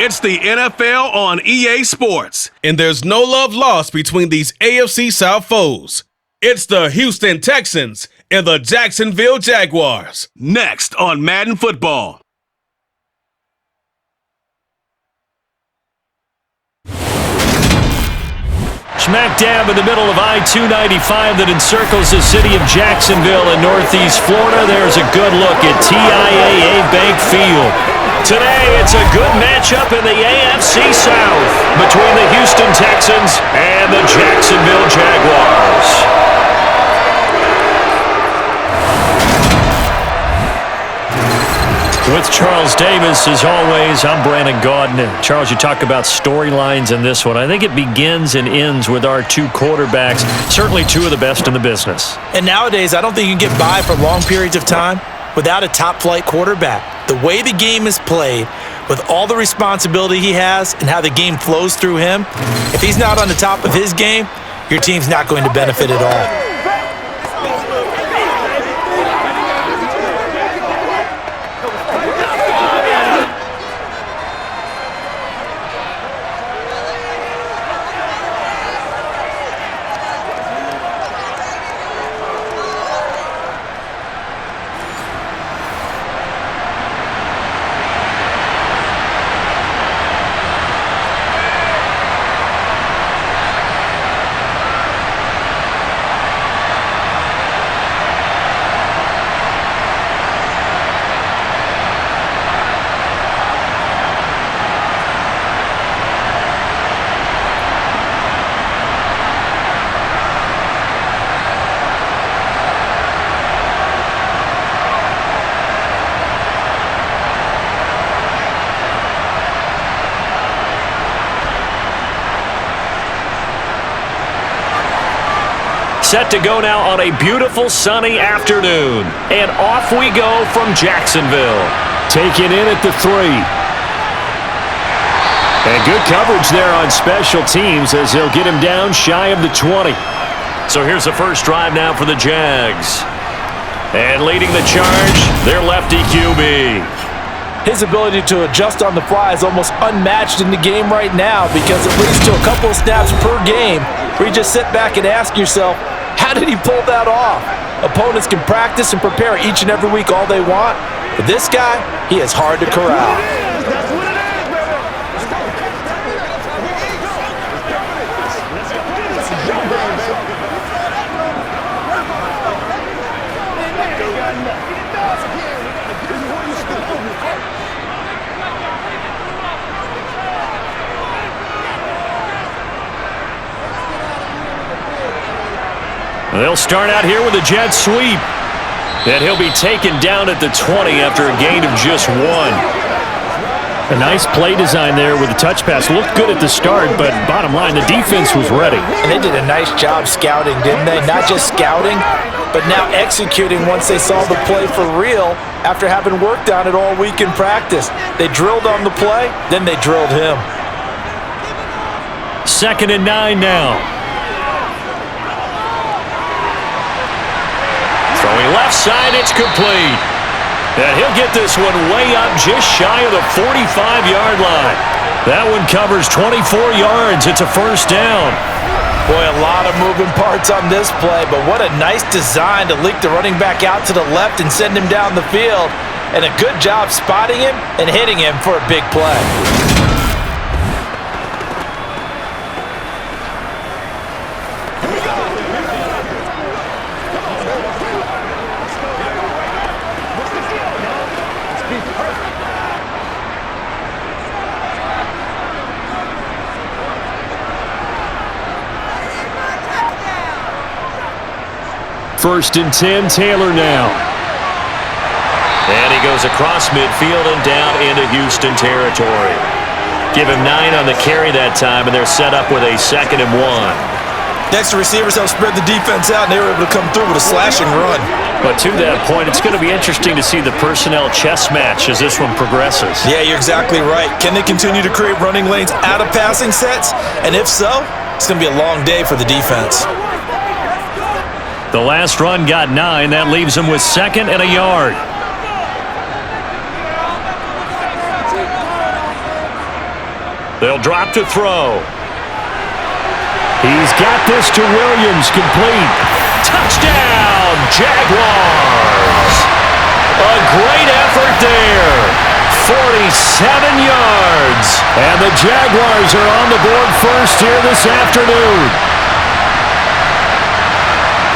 It's the NFL on EA Sports, and there's no love lost between these AFC South foes. It's the Houston Texans and the Jacksonville Jaguars. Next on Madden Football. Smack dab in the middle of I-295 that encircles the city of Jacksonville in northeast Florida. There's a good look at TIAA Bank Field. Today, it's a good matchup in the AFC South between the Houston Texans and the Jacksonville Jaguars. With Charles Davis, as always, I'm Brandon Gaudin. Charles, you talk about storylines in this one. I think it begins and ends with our two quarterbacks, certainly two of the best in the business. And nowadays, I don't think you can get by for long periods of time without a top-flight quarterback. The way the game is played, with all the responsibility he has and how the game flows through him, if he's not on the top of his game, your team's not going to benefit at all. Set to go now on a beautiful sunny afternoon. And off we go from Jacksonville. Taken in at the 3. And good coverage there on special teams as they'll get him down shy of the 20. So here's the first drive now for the Jags. And leading the charge, their lefty QB. His ability to adjust on the fly is almost unmatched in the game right now because it leads to a couple of snaps per game where you just sit back and ask yourself, how did he pull that off? Opponents can practice and prepare each and every week all they want, but this guy, he is hard to corral. They'll start out here with a jet sweep. And he'll be taken down at the 20 after a gain of just 1. A nice play design there with the touch pass. Looked good at the start, but bottom line, the defense was ready. And they did a nice job scouting, didn't they? Not just scouting, but now executing once they saw the play for real after having worked on it all week in practice. They drilled on the play, then they drilled him. 2nd and 9 now. Throwing left side, it's complete. And he'll get this one way up just shy of the 45-yard line. That one covers 24 yards. It's a first down. Boy, a lot of moving parts on this play, but what a nice design to leak the running back out to the left and send him down the field. And a good job spotting him and hitting him for a big play. First and 10, Taylor now. And he goes across midfield and down into Houston territory. Give him 9 on the carry that time, and they're set up with a 2nd and 1. Next, the receivers help spread the defense out, and they were able to come through with a slashing run. But to that point, it's going to be interesting to see the personnel chess match as this one progresses. Yeah, you're exactly right. Can they continue to create running lanes out of passing sets? And if so, it's going to be a long day for the defense. The last run got 9. That leaves him with 2nd and a yard. They'll drop to throw. He's got this to Williams, complete. Touchdown, Jaguars! A great effort there. 47 yards. And the Jaguars are on the board first here this afternoon.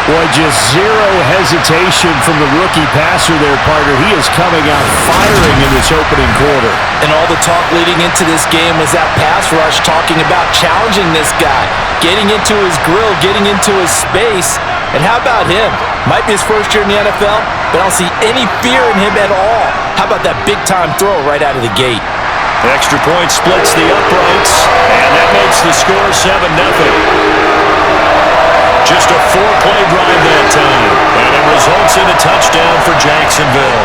Boy, just zero hesitation from the rookie passer there, partner. He is coming out firing in this opening quarter. And all the talk leading into this game was that pass rush, talking about challenging this guy, getting into his grill, getting into his space. And how about him? Might be his first year in the NFL, but I don't see any fear in him at all. How about that big-time throw right out of the gate? Extra point splits the uprights, and that makes the score 7-0. Just a 4-play drive that time, and it results in a touchdown for Jacksonville.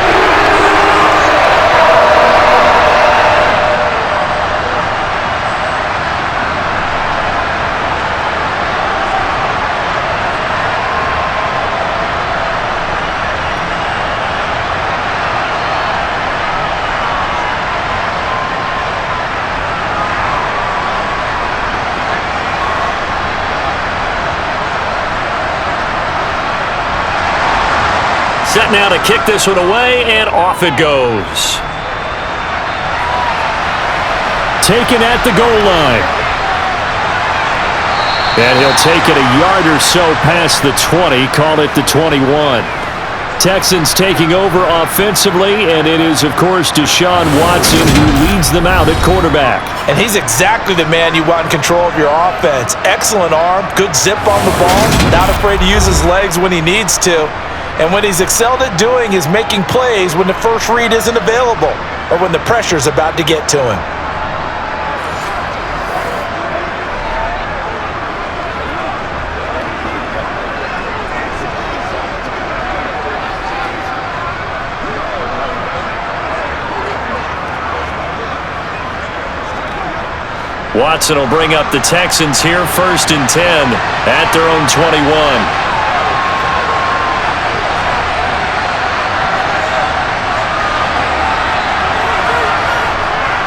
Set now to kick this one away, and off it goes. Taken at the goal line. And he'll take it a yard or so past the 20, call it the 21. Texans taking over offensively, and it is, of course, Deshaun Watson who leads them out at quarterback. And he's exactly the man you want in control of your offense. Excellent arm, good zip on the ball, not afraid to use his legs when he needs to. And what he's excelled at doing is making plays when the first read isn't available or when the pressure's about to get to him. Watson will bring up the Texans here, 1st and 10 at their own 21.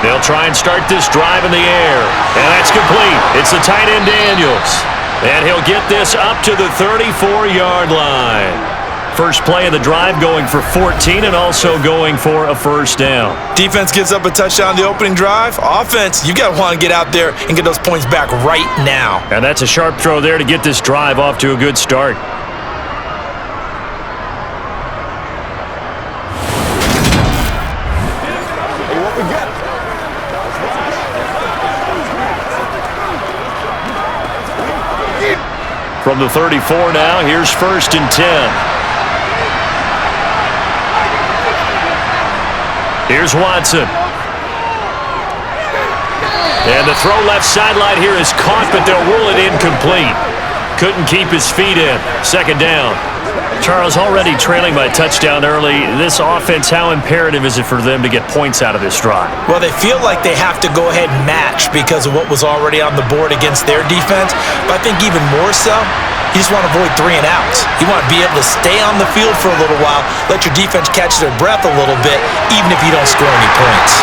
They'll try and start this drive in the air. And that's complete. It's the tight end Daniels. And he'll get this up to the 34-yard line. First play of the drive going for 14 and also going for a first down. Defense gives up a touchdown the opening drive. Offense, you got to want to get out there and get those points back right now. And that's a sharp throw there to get this drive off to a good start. From the 34 now, here's 1st and 10. Here's Watson. And the throw left sideline here is caught, but they'll rule it incomplete. Couldn't keep his feet in. 2nd down. Charles, already trailing by a touchdown early. This offense, how imperative is it for them to get points out of this drive? Well, they feel like they have to go ahead and match because of what was already on the board against their defense. But I think even more so, you just want to avoid 3 and outs. You want to be able to stay on the field for a little while, let your defense catch their breath a little bit, even if you don't score any points.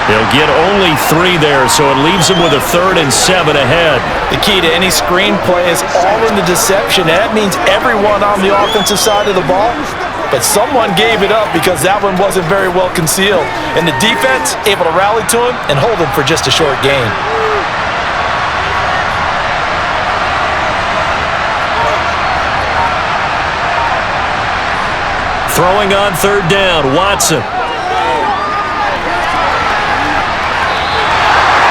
They'll get only 3 there, so it leaves them with a 3rd and 7 ahead. The key to any screenplay is all in the deception, and that means everyone on the offensive side of the ball. But someone gave it up because that one wasn't very well concealed. And the defense able to rally to him and hold him for just a short gain. Throwing on 3rd down, Watson.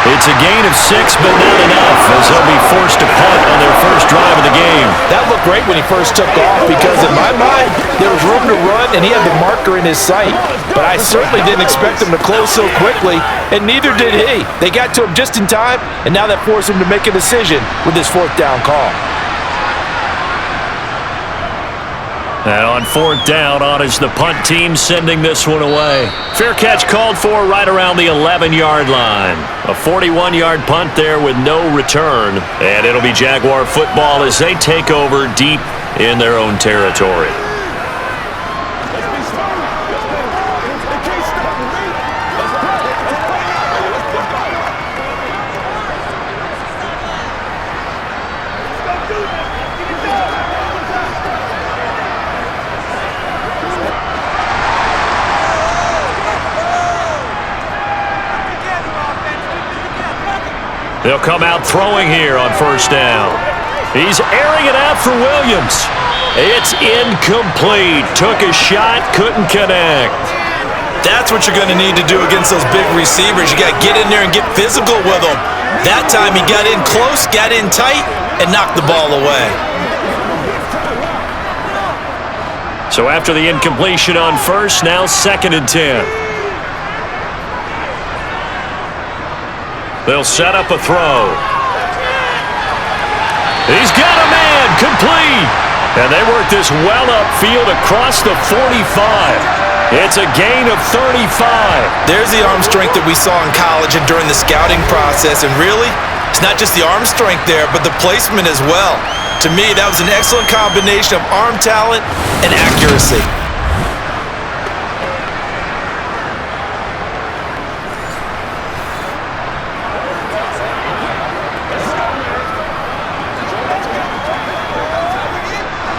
It's a gain of 6, but not enough, as they'll be forced to punt on their first drive of the game. That looked great when he first took off because, in my mind, there was room to run and he had the marker in his sight. But I certainly didn't expect him to close so quickly, and neither did he. They got to him just in time, and now that forced him to make a decision with his 4th down call. And on 4th down, on is the punt team sending this one away. Fair catch called for right around the 11-yard line. A 41-yard punt there with no return. And it'll be Jaguar football as they take over deep in their own territory. They'll come out throwing here on first down. He's airing it out for Williams. It's incomplete. Took a shot, couldn't connect. That's what you're going to need to do against those big receivers. You got to get in there and get physical with them. That time he got in close, got in tight, and knocked the ball away. So after the incompletion on first, now 2nd and 10. They'll set up a throw. He's got a man, complete. And they work this well upfield across the 45. It's a gain of 35. There's the arm strength that we saw in college and during the scouting process. And really, it's not just the arm strength there, but the placement as well. To me, that was an excellent combination of arm talent and accuracy.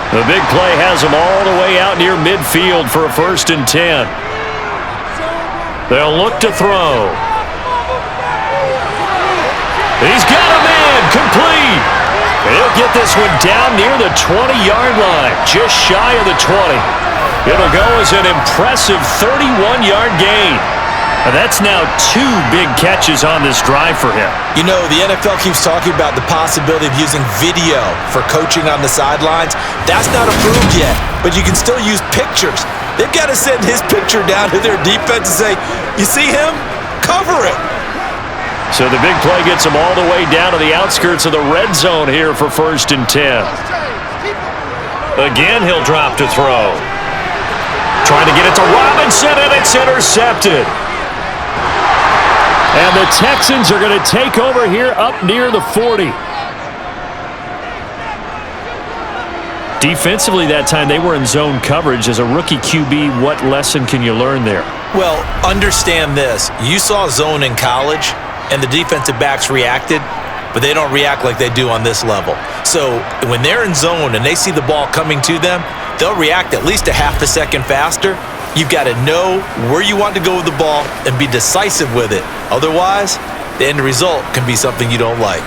The big play has them all the way out near midfield for a 1st and 10. They'll look to throw. He's got a man, complete. He'll get this one down near the 20-yard line, just shy of the 20. It'll go as an impressive 31-yard gain. And that's now 2 big catches on this drive for him. You know, the NFL keeps talking about the possibility of using video for coaching on the sidelines. That's not approved yet, but you can still use pictures. They've got to send his picture down to their defense and say, you see him? Cover it. So the big play gets him all the way down to the outskirts of the red zone here for 1st and 10. Again, he'll drop to throw. Trying to get it to Robinson, and it's intercepted. And the Texans are going to take over here up near the 40. Defensively that time, they were in zone coverage. As a rookie QB, what lesson can you learn there? Well, understand this. You saw zone in college, and the defensive backs reacted, but they don't react like they do on this level. So when they're in zone and they see the ball coming to them, they'll react at least a half a second faster. You've got to know where you want to go with the ball and be decisive with it. Otherwise, the end result can be something you don't like.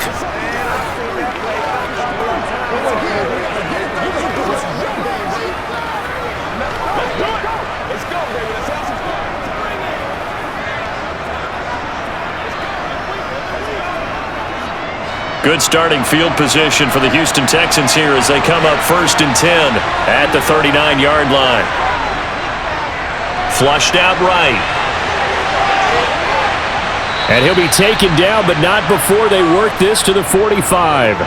Good starting field position for the Houston Texans here as they come up 1st and 10 at the 39-yard line. Flushed out right. And he'll be taken down, but not before they work this to the 45.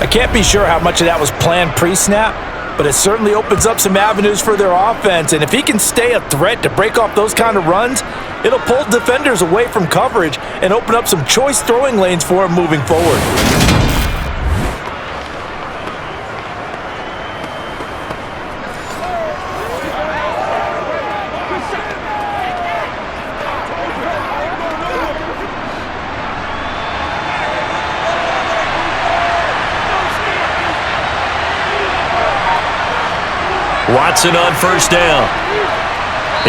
I can't be sure how much of that was planned pre-snap, but it certainly opens up some avenues for their offense. And if he can stay a threat to break off those kind of runs, it'll pull defenders away from coverage and open up some choice throwing lanes for him moving forward. Watson on 1st down.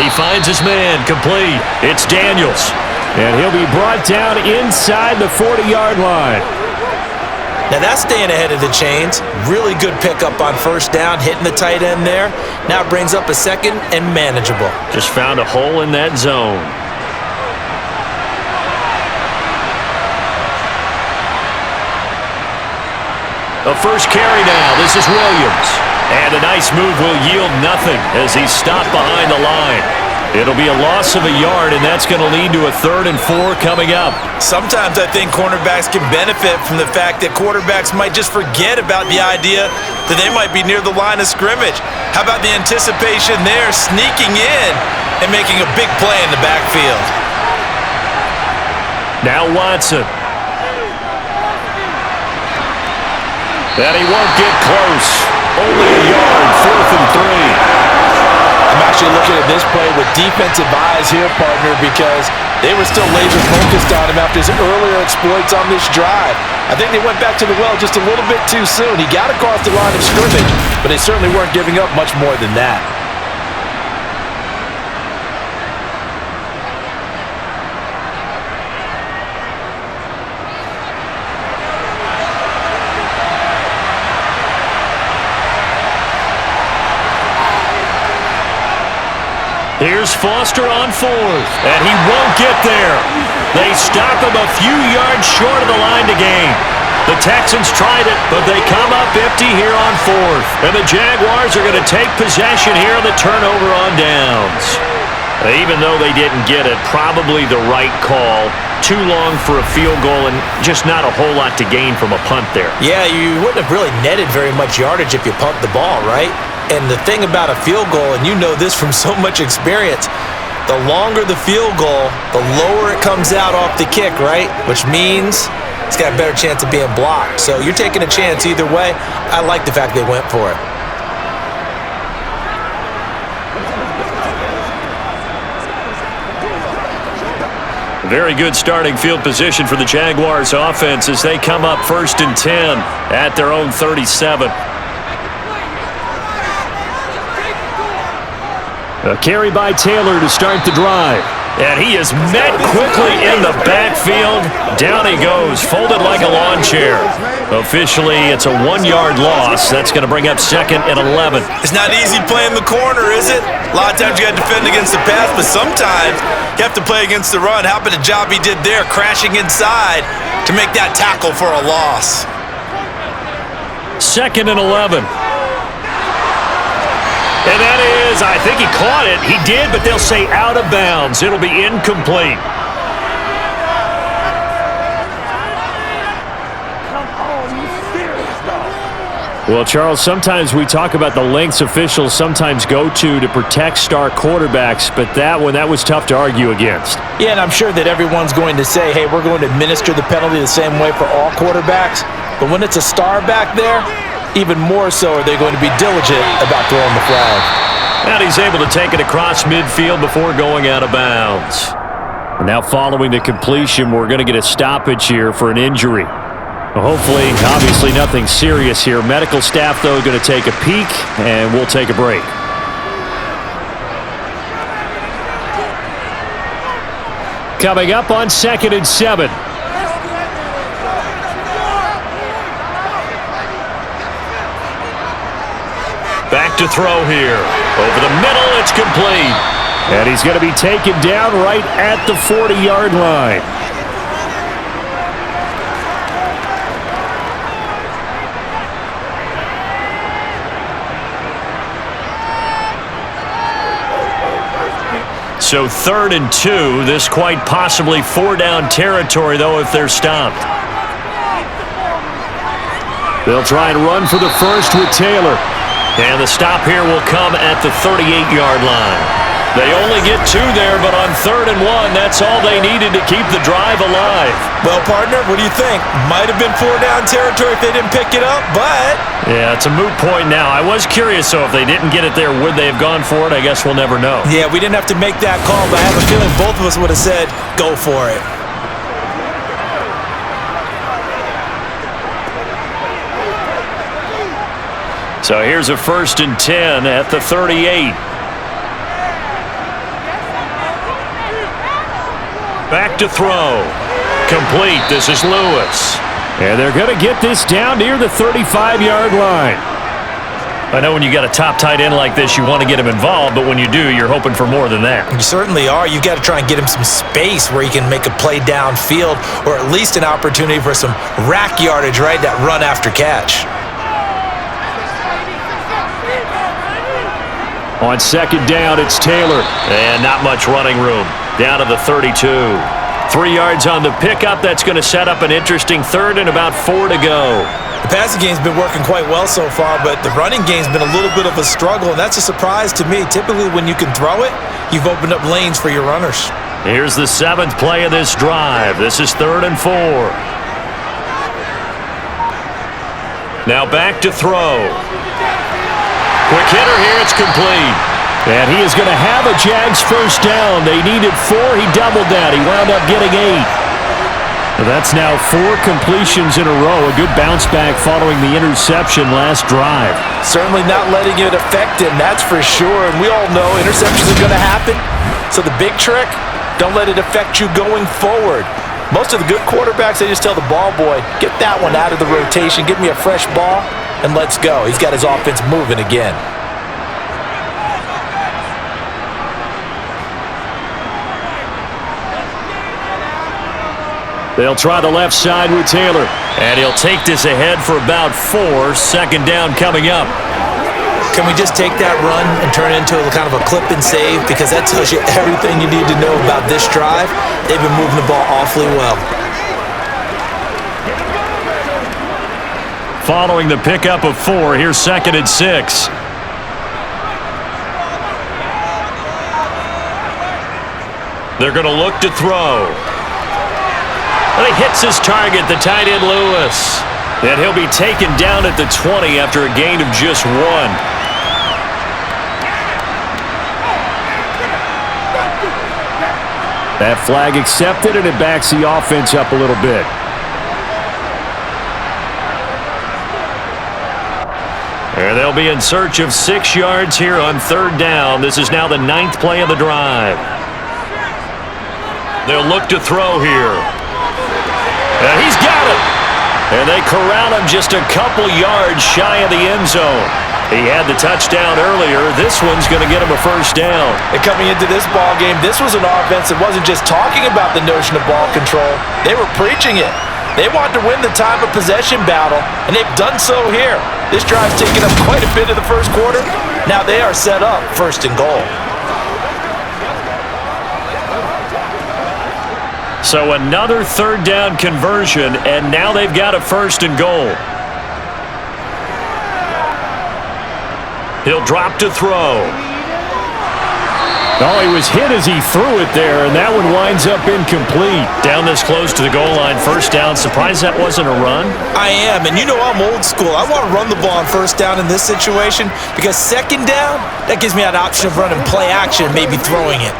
He finds his man, complete. It's Daniels. And he'll be brought down inside the 40-yard line. Now that's staying ahead of the chains. Really good pickup on 1st down, hitting the tight end there. Now it brings up a 2nd and manageable. Just found a hole in that zone. A first carry now. This is Williams. And a nice move will yield nothing as he's stopped behind the line. It'll be a loss of a yard, and that's going to lead to a 3rd and 4 coming up. Sometimes I think cornerbacks can benefit from the fact that quarterbacks might just forget about the idea that they might be near the line of scrimmage. How about the anticipation there, sneaking in and making a big play in the backfield? Now Watson. That he won't get close. Only a yard, 4th and 3. I'm actually looking at this play with defensive eyes here, partner, because they were still laser focused on him after his earlier exploits on this drive. I think they went back to the well just a little bit too soon. He got across the line of scrimmage, but they certainly weren't giving up much more than that. Here's Foster on fourth, and he won't get there. They stop him a few yards short of the line to gain. The Texans tried it, but they come up empty here on fourth. And the Jaguars are going to take possession here on the turnover on downs. Even though they didn't get it, probably the right call. Too long for a field goal and just not a whole lot to gain from a punt there. Yeah, you wouldn't have really netted very much yardage if you pumped the ball, right? And the thing about a field goal, and you know this from so much experience, the longer the field goal, the lower it comes out off the kick, right? Which means it's got a better chance of being blocked. So you're taking a chance either way. I like the fact they went for it. Very good starting field position for the Jaguars offense as they come up 1st and 10 at their own 37. A carry by Taylor to start the drive. And he is met quickly in the backfield. Down he goes, folded like a lawn chair. Officially, it's a 1-yard loss. That's going to bring up 2nd and 11. It's not easy playing the corner, is it? A lot of times you got to defend against the pass, but sometimes you have to play against the run. How about the job he did there, crashing inside to make that tackle for a loss? 2nd and 11. And that is, I think he caught it. He did, but they'll say out of bounds. It'll be incomplete. Well, Charles, sometimes we talk about the lengths officials sometimes go to protect star quarterbacks, but that one, that was tough to argue against. Yeah, and I'm sure that everyone's going to say, hey, we're going to administer the penalty the same way for all quarterbacks. But when it's a star back there, even more so are they going to be diligent about throwing the flag. And he's able to take it across midfield before going out of bounds. Now following the completion, we're going to get a stoppage here for an injury. Hopefully, obviously nothing serious here. Medical staff, though, going to take a peek, and we'll take a break. Coming up on 2nd and 7. Back to throw here. Over the middle, it's complete. And he's going to be taken down right at the 40-yard line. So 3rd and 2. This quite possibly 4-down territory, though, if they're stopped. They'll try and run for the first with Taylor. And the stop here will come at the 38-yard line. They only get 2 there, but on 3rd and 1, that's all they needed to keep the drive alive. Well, partner, what do you think? Might have been 4-down territory if they didn't pick it up, but... Yeah, it's a moot point now. I was curious, so if they didn't get it there, would they have gone for it? I guess we'll never know. Yeah, we didn't have to make that call, but I have a feeling both of us would have said, go for it. So here's a 1st and 10 at the 38. Back to throw. Complete. This is Lewis. And they're going to get this down near the 35-yard line. I know when you got a top tight end like this, you want to get him involved, but when you do, you're hoping for more than that. You certainly are. You've got to try and get him some space where he can make a play downfield, or at least an opportunity for some rack yardage, right? That run after catch. On 2nd down, it's Taylor. And not much running room. Down to the 32. 3 yards on the pickup. That's going to set up an interesting 3rd and about 4 to go. The passing game's been working quite well so far, but the running game's been a little bit of a struggle, and that's a surprise to me. Typically, when you can throw it, you've opened up lanes for your runners. Here's the 7th play of this drive. This is 3rd and 4. Now back to throw. Quick hitter here. It's complete. And he is going to have a Jags first down. They needed 4. He doubled that. He wound up getting 8. That's now 4 completions in a row. A good bounce back following the interception last drive. Certainly not letting it affect him, that's for sure. And we all know interceptions are going to happen. So the big trick, don't let it affect you going forward. Most of the good quarterbacks, they just tell the ball boy, get that one out of the rotation, give me a fresh ball, and let's go. He's got his offense moving again. They'll try the left side with Taylor. And he'll take this ahead for about 4. Second down coming up. Can we just take that run and turn it into a kind of a clip and save? Because that tells you everything you need to know about this drive. They've been moving the ball awfully well. Following the pickup of 4, here's 2nd and 6. They're going to look to throw. And he hits his target, the tight end Lewis. And he'll be taken down at the 20 after a gain of just 1. That flag accepted, and it backs the offense up a little bit. And they'll be in search of 6 yards here on 3rd down. This is now the 9th play of the drive. They'll look to throw here. And he's got it. And they corral him just a couple yards shy of the end zone. He had the touchdown earlier. This one's going to get him a 1st down. And coming into this ball game, this was an offense that wasn't just talking about the notion of ball control. They were preaching it. They wanted to win the time of possession battle, and they've done so here. This drive's taken up quite a bit of the first quarter. Now they are set up 1st and goal. So another 3rd down conversion, and now they've got a 1st and goal. He'll drop to throw. Oh, he was hit as he threw it there, and that one winds up incomplete. Down this close to the goal line, 1st down. Surprised that wasn't a run? I am, and you know I'm old school. I want to run the ball on 1st down in this situation because 2nd down, that gives me an option of running play action, maybe throwing it.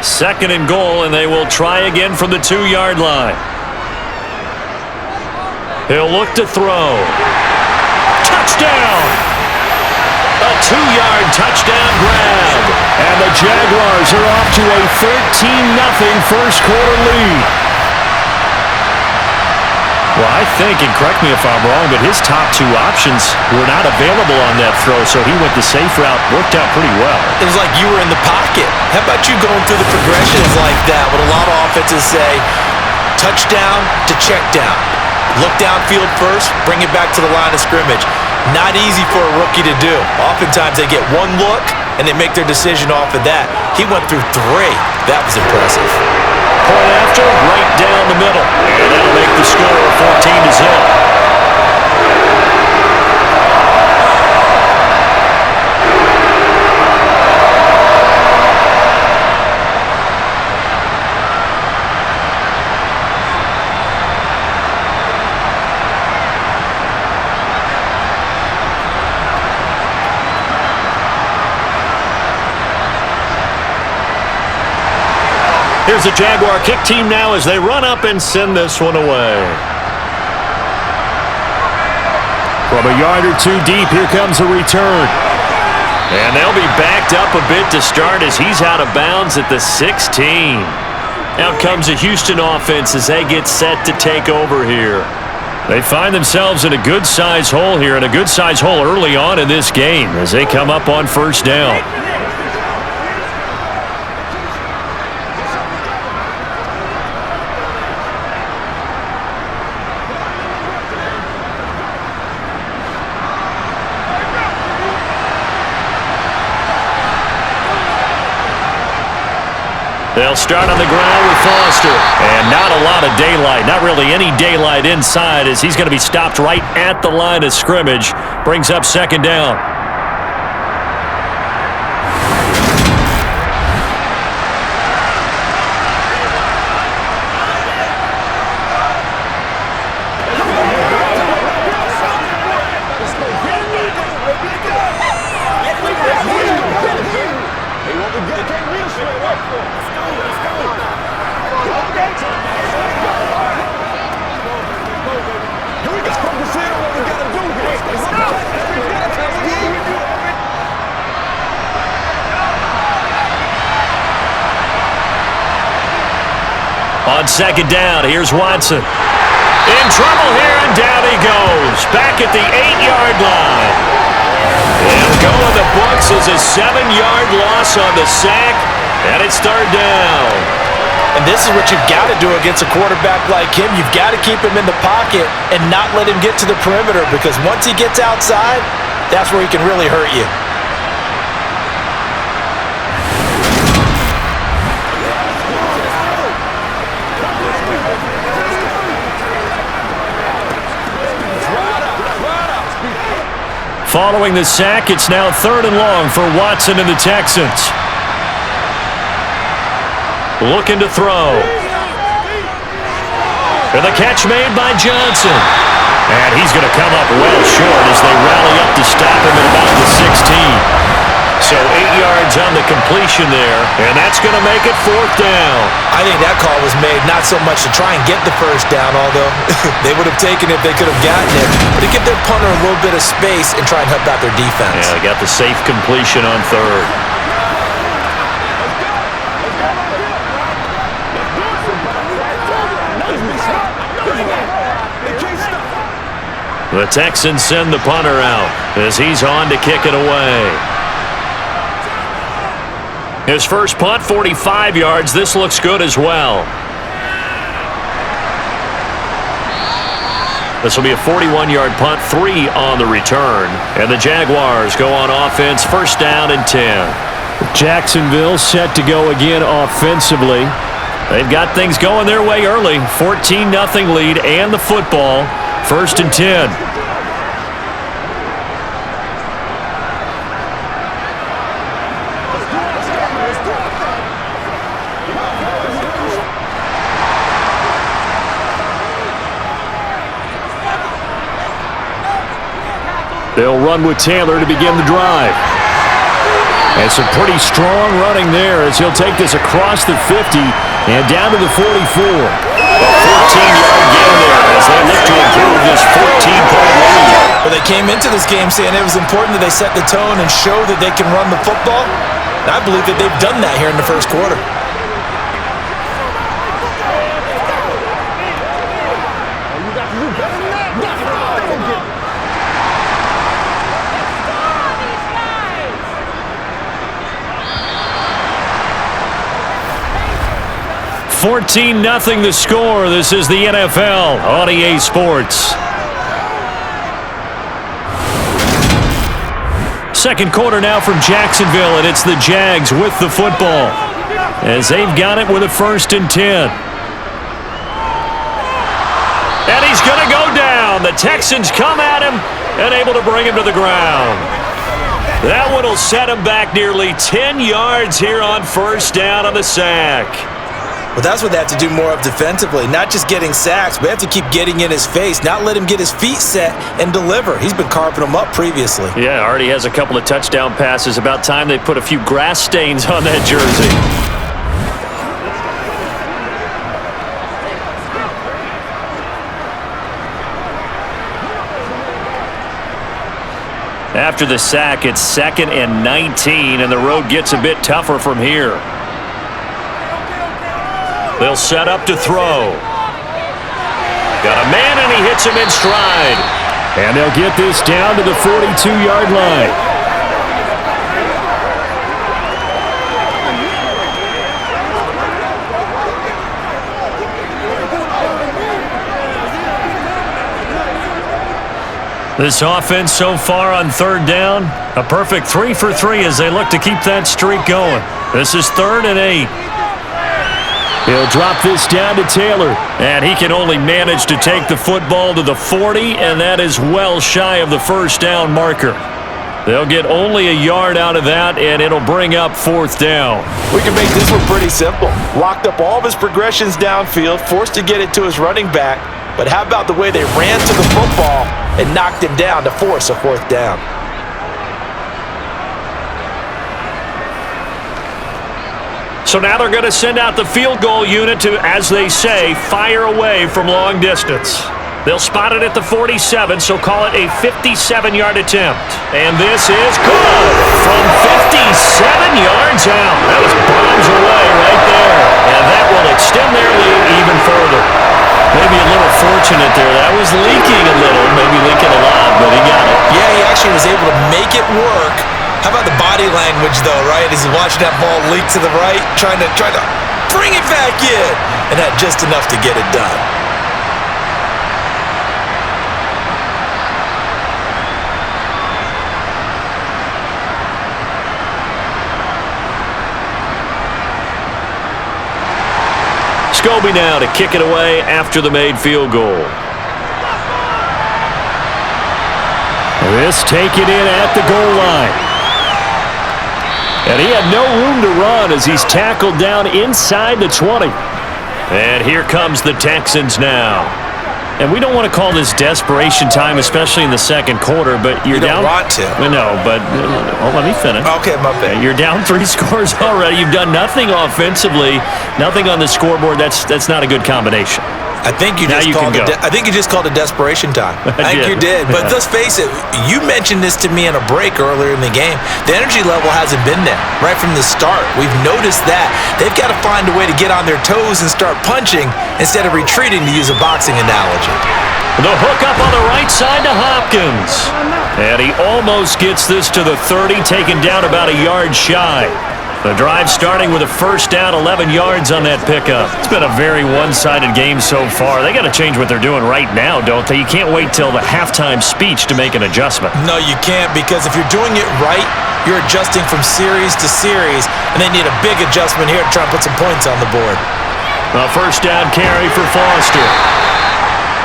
2nd and goal, and they will try again from the 2-yard line. He'll look to throw. Touchdown! A 2-yard touchdown grab. And the Jaguars are off to a 13-0 first quarter lead. Well, I think, and correct me if I'm wrong, but his top 2 options were not available on that throw, so he went the safe route, worked out pretty well. It was like you were in the pocket. How about you going through the progressions like that? What a lot of offenses say, touchdown to check down. Look downfield first, bring it back to the line of scrimmage. Not easy for a rookie to do. Oftentimes they get 1 look, and they make their decision off of that. He went through 3. That was impressive. Point after, right down the middle. And that'll make the score 14-0. Here's the Jaguar kick team now as they run up and send this one away. From a yard or 2 deep, here comes a return. And they'll be backed up a bit to start as he's out of bounds at the 16. Out comes the Houston offense as they get set to take over here. They find themselves in a good-sized hole here, and a good-sized hole early on in this game as they come up on 1st down. They'll start on the ground with Foster. And not a lot of daylight. Not really any daylight inside as he's going to be stopped right at the line of scrimmage. Brings up 2nd down. On 2nd down, here's Watson. In trouble here, and down he goes. Back at the 8-yard line. It'll go in the books as a 7-yard loss on the sack, and it's 3rd down. And this is what you've got to do against a quarterback like him. You've got to keep him in the pocket and not let him get to the perimeter, because once he gets outside, that's where he can really hurt you. Following the sack, it's now 3rd and long for Watson and the Texans. Looking to throw. And the catch made by Johnson. And he's going to come up well short as they rally up to stop him at about the 16. So 8 yards on the completion there, and that's going to make it 4th down. I think that call was made not so much to try and get the first down, although they would have taken it if they could have gotten it, but to give their punter a little bit of space and try and help out their defense. Yeah, they got the safe completion on 3rd. The Texans send the punter out as he's on to kick it away. His first punt, 45 yards. This looks good as well. This will be a 41-yard punt, 3 on the return. And the Jaguars go on offense, 1st down and 10. Jacksonville set to go again offensively. They've got things going their way early. 14-0 lead and the football. 1st and 10. They'll run with Taylor to begin the drive. And some pretty strong running there as he'll take this across the 50 and down to the 44. A 14-yard gain there as they look to improve this 14-point lead. Well, they came into this game saying it was important that they set the tone and show that they can run the football. And I believe that they've done that here in the first quarter. $14-0 the score. This is the NFL on EA Sports. Second quarter now from Jacksonville, and it's the Jags with the football as they've got it with a 1st and 10. And he's going to go down. The Texans come at him and able to bring him to the ground. That one will set him back nearly 10 yards here on 1st down on the sack. Well, that's what they have to do more of defensively, not just getting sacks, but they have to keep getting in his face, not let him get his feet set and deliver. He's been carving them up previously. Yeah, already has a couple of touchdown passes. About time they put a few grass stains on that jersey. After the sack, it's 2nd and 19, and the road gets a bit tougher from here. They'll set up to throw. Got a man, and he hits him in stride. And they'll get this down to the 42-yard line. This offense so far on 3rd down, a perfect 3 for 3 as they look to keep that streak going. This is 3rd and 8. He'll drop this down to Taylor, and he can only manage to take the football to the 40, and that is well shy of the 1st down marker. They'll get only a yard out of that, and it'll bring up 4th down. We can make this one pretty simple. Locked up all of his progressions downfield, forced to get it to his running back, but how about the way they ran to the football and knocked him down to force a 4th down? So now they're going to send out the field goal unit to, as they say, fire away from long distance. They'll spot it at the 47, so call it a 57-yard attempt. And this is good from 57 yards out. That was bombs away right there. And that will extend their lead even further. Maybe a little fortunate there. That was leaking a little, maybe leaking a lot, but he got it. Yeah, he actually was able to make it work. How about the body language, though, right? As he's watching that ball leak to the right, trying to bring it back in, and had just enough to get it done. Scobie now to kick it away after the made field goal. This taken in at the goal line. And he had no room to run as he's tackled down inside the 20. And here comes the Texans now. And we don't want to call this desperation time, especially in the second quarter, but you're down. You don't want to. No, but let me finish. Okay, my bad. You're down 3 scores already. You've done nothing offensively, nothing on the scoreboard. That's not a good combination. I think you just called it desperation time. I think you did. But let's face it, you mentioned this to me in a break earlier in the game. The energy level hasn't been there right from the start. We've noticed that. They've got to find a way to get on their toes and start punching instead of retreating, to use a boxing analogy. The hook up on the right side to Hopkins. And he almost gets this to the 30, taken down about a yard shy. The drive starting with a first down, 11 yards on that pickup. It's been a very one-sided game so far. They got to change what they're doing right now, don't they? You can't wait till the halftime speech to make an adjustment. No, you can't, because if you're doing it right, you're adjusting from series to series, and they need a big adjustment here to try and put some points on the board. A first down carry for Foster.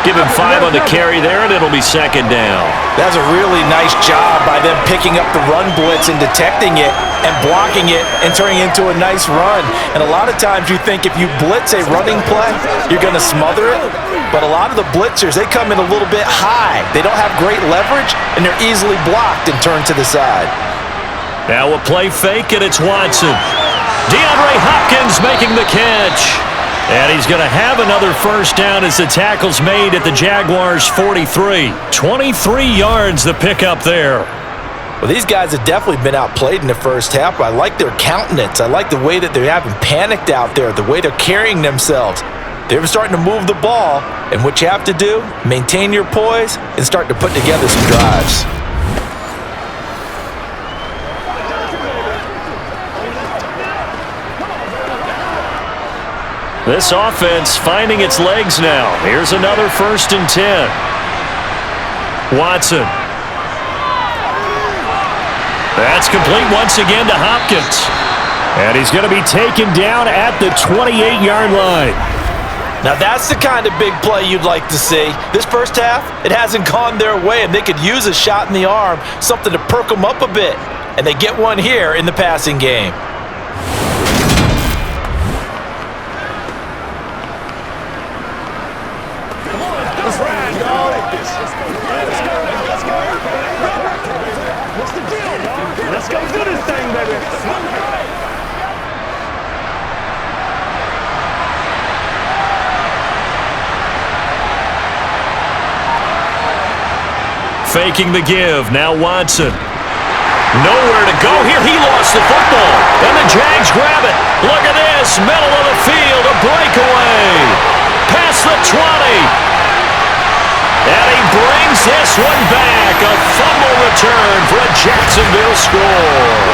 Give him 5 on the carry there, and it'll be second down. That's a really nice job by them picking up the run blitz and detecting it and blocking it and turning it into a nice run. And a lot of times you think if you blitz a running play, you're going to smother it. But a lot of the blitzers, they come in a little bit high. They don't have great leverage, and they're easily blocked and turned to the side. Now a play fake, and it's Watson. DeAndre Hopkins making the catch. And he's going to have another first down as the tackle's made at the Jaguars' 43. 23 yards the pickup there. Well, these guys have definitely been outplayed in the first half, but I like their countenance. I like the way that they're having panicked out there, the way they're carrying themselves. They're starting to move the ball, and what you have to do, maintain your poise and start to put together some drives. This offense finding its legs now. Here's another 1st and 10. Watson. That's complete once again to Hopkins. And he's going to be taken down at the 28-yard line. Now that's the kind of big play you'd like to see. This first half, it hasn't gone their way, and they could use a shot in the arm, something to perk them up a bit. And they get one here in the passing game. Let's go do this thing, baby. Faking the give. Now Watson. Nowhere to go here. He lost the football. And the Jags grab it. Look at this. Middle of the field. A breakaway. Past the 20. And he brings this one back. A fumble return for a Jacksonville score.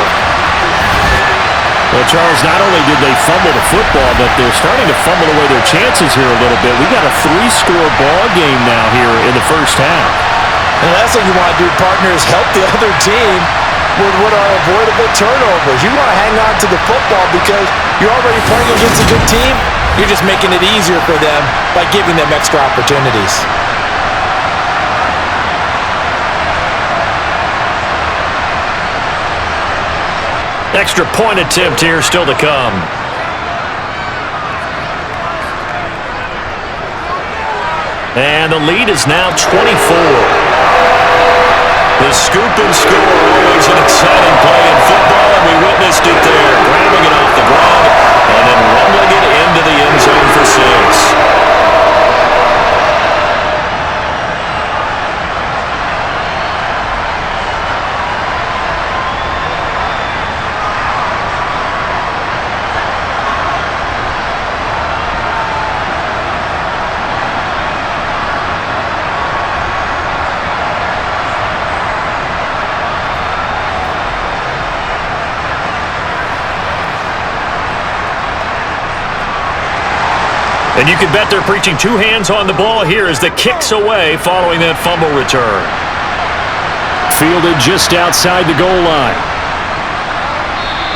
Well, Charles, not only did they fumble the football, but they're starting to fumble away their chances here a little bit. We got a 3-score ball game now here in the first half. And that's what you want to do, partner, is help the other team with what are avoidable turnovers. You want to hang on to the football because you're already playing against a good team. You're just making it easier for them by giving them extra opportunities. Extra point attempt here still to come. And the lead is now 24. The scoop and score, always an exciting play in football, and we witnessed it there, grabbing it off the ground and then rumbling it into the end zone for 6. And you can bet they're preaching two hands on the ball here as the kick's away following that fumble return. Fielded just outside the goal line.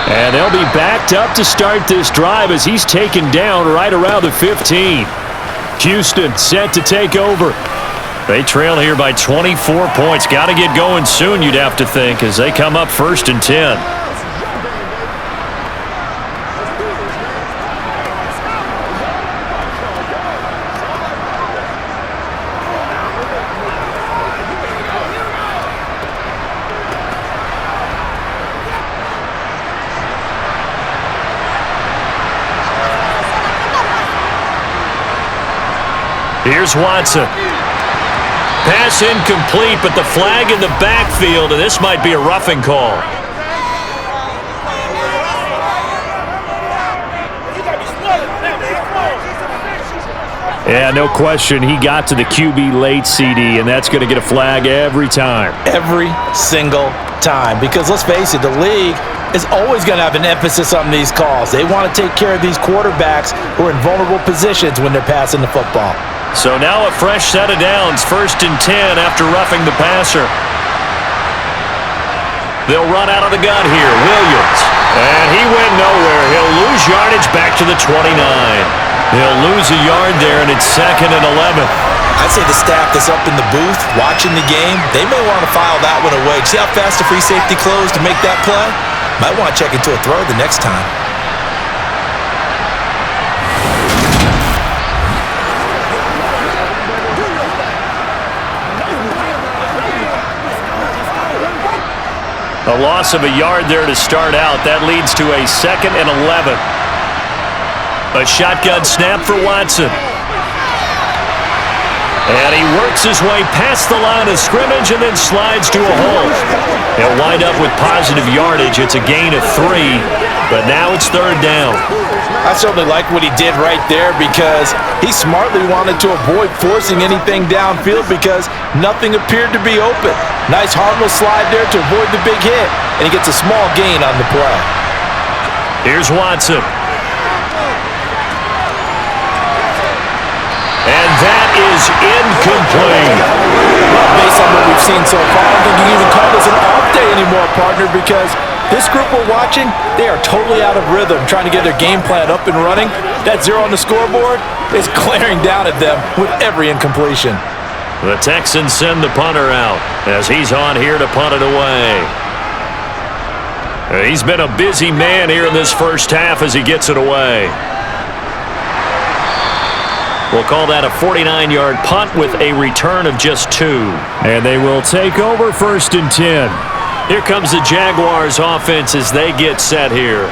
And they'll be backed up to start this drive as he's taken down right around the 15. Houston set to take over. They trail here by 24 points. Got to get going soon, you'd have to think, as they come up 1st and 10. Here's Watson. Pass incomplete, but the flag in the backfield, and this might be a roughing call. Yeah, no question. He got to the QB late, CD, and that's going to get a flag every time. Every single time. Because let's face it, the league is always going to have an emphasis on these calls. They want to take care of these quarterbacks who are in vulnerable positions when they're passing the football. So now a fresh set of downs, 1st and 10 after roughing the passer. They'll run out of the gun here. Williams. And he went nowhere. He'll lose yardage back to the 29. He'll lose a yard there, and it's 2nd and 11. I'd say the staff that's up in the booth watching the game, they may want to file that one away. See how fast the free safety closed to make that play? Might want to check into a throw the next time. A loss of a yard there to start out. That leads to a 2nd and 11. A shotgun snap for Watson. And he works his way past the line of scrimmage and then slides to a hole. He'll wind up with positive yardage. It's a gain of 3, but now it's 3rd down. I certainly like what he did right there because he smartly wanted to avoid forcing anything downfield because nothing appeared to be open. Nice harmless slide there to avoid the big hit, and he gets a small gain on the play. Here's Watson. And that is incomplete. Well, based on what we've seen so far, I don't think you can even call this an off day anymore, partner, because this group we're watching, they are totally out of rhythm, trying to get their game plan up and running. That 0 on the scoreboard is glaring down at them with every incompletion. The Texans send the punter out as he's on here to punt it away. He's been a busy man here in this first half as he gets it away. We'll call that a 49-yard punt with a return of just 2. And they will take over 1st and 10. Here comes the Jaguars offense as they get set here.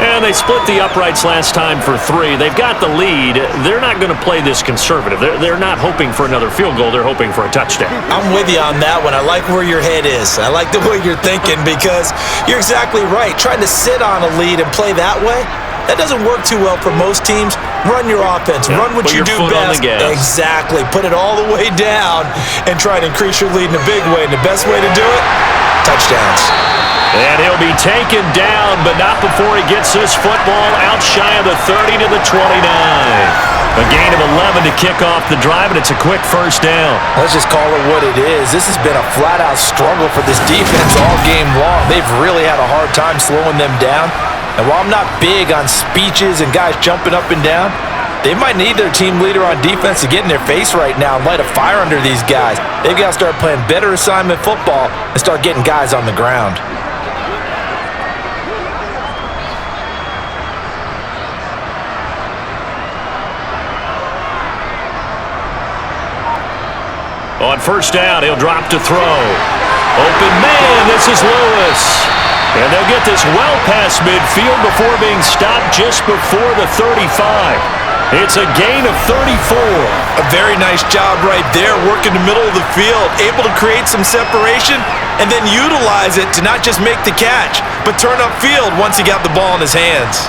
And they split the uprights last time for 3. They've got the lead. They're not going to play this conservative. They're not hoping for another field goal. They're hoping for a touchdown. I'm with you on that one. I like where your head is. I like the way you're thinking because you're exactly right. Trying to sit on a lead and play that way, that doesn't work too well for most teams. Run your offense. Run what you do best. Exactly. Put it all the way down and try to increase your lead in a big way. And the best way to do it, touchdowns. And he'll be taken down, but not before he gets this football out shy of the 30 to the 29. A gain of 11 to kick off the drive, and it's a quick 1st down. Let's just call it what it is. This has been a flat-out struggle for this defense all game long. They've really had a hard time slowing them down. And while I'm not big on speeches and guys jumping up and down, they might need their team leader on defense to get in their face right now and light a fire under these guys. They've got to start playing better assignment football and start getting guys on the ground. On 1st down, he'll drop to throw. Open man, this is Lewis. And they'll get this well past midfield before being stopped just before the 35. It's a gain of 34. A very nice job right there, working the middle of the field, able to create some separation and then utilize it to not just make the catch, but turn upfield once he got the ball in his hands.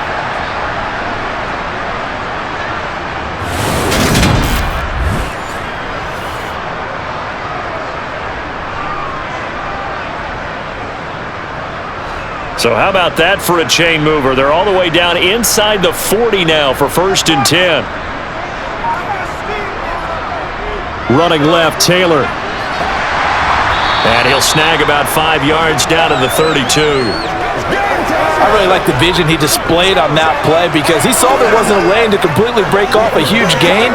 So how about that for a chain mover? They're all the way down inside the 40 now for 1st and 10. Running left, Taylor. And he'll snag about 5 yards down to the 32. I really like the vision he displayed on that play because he saw there wasn't a lane to completely break off a huge gain.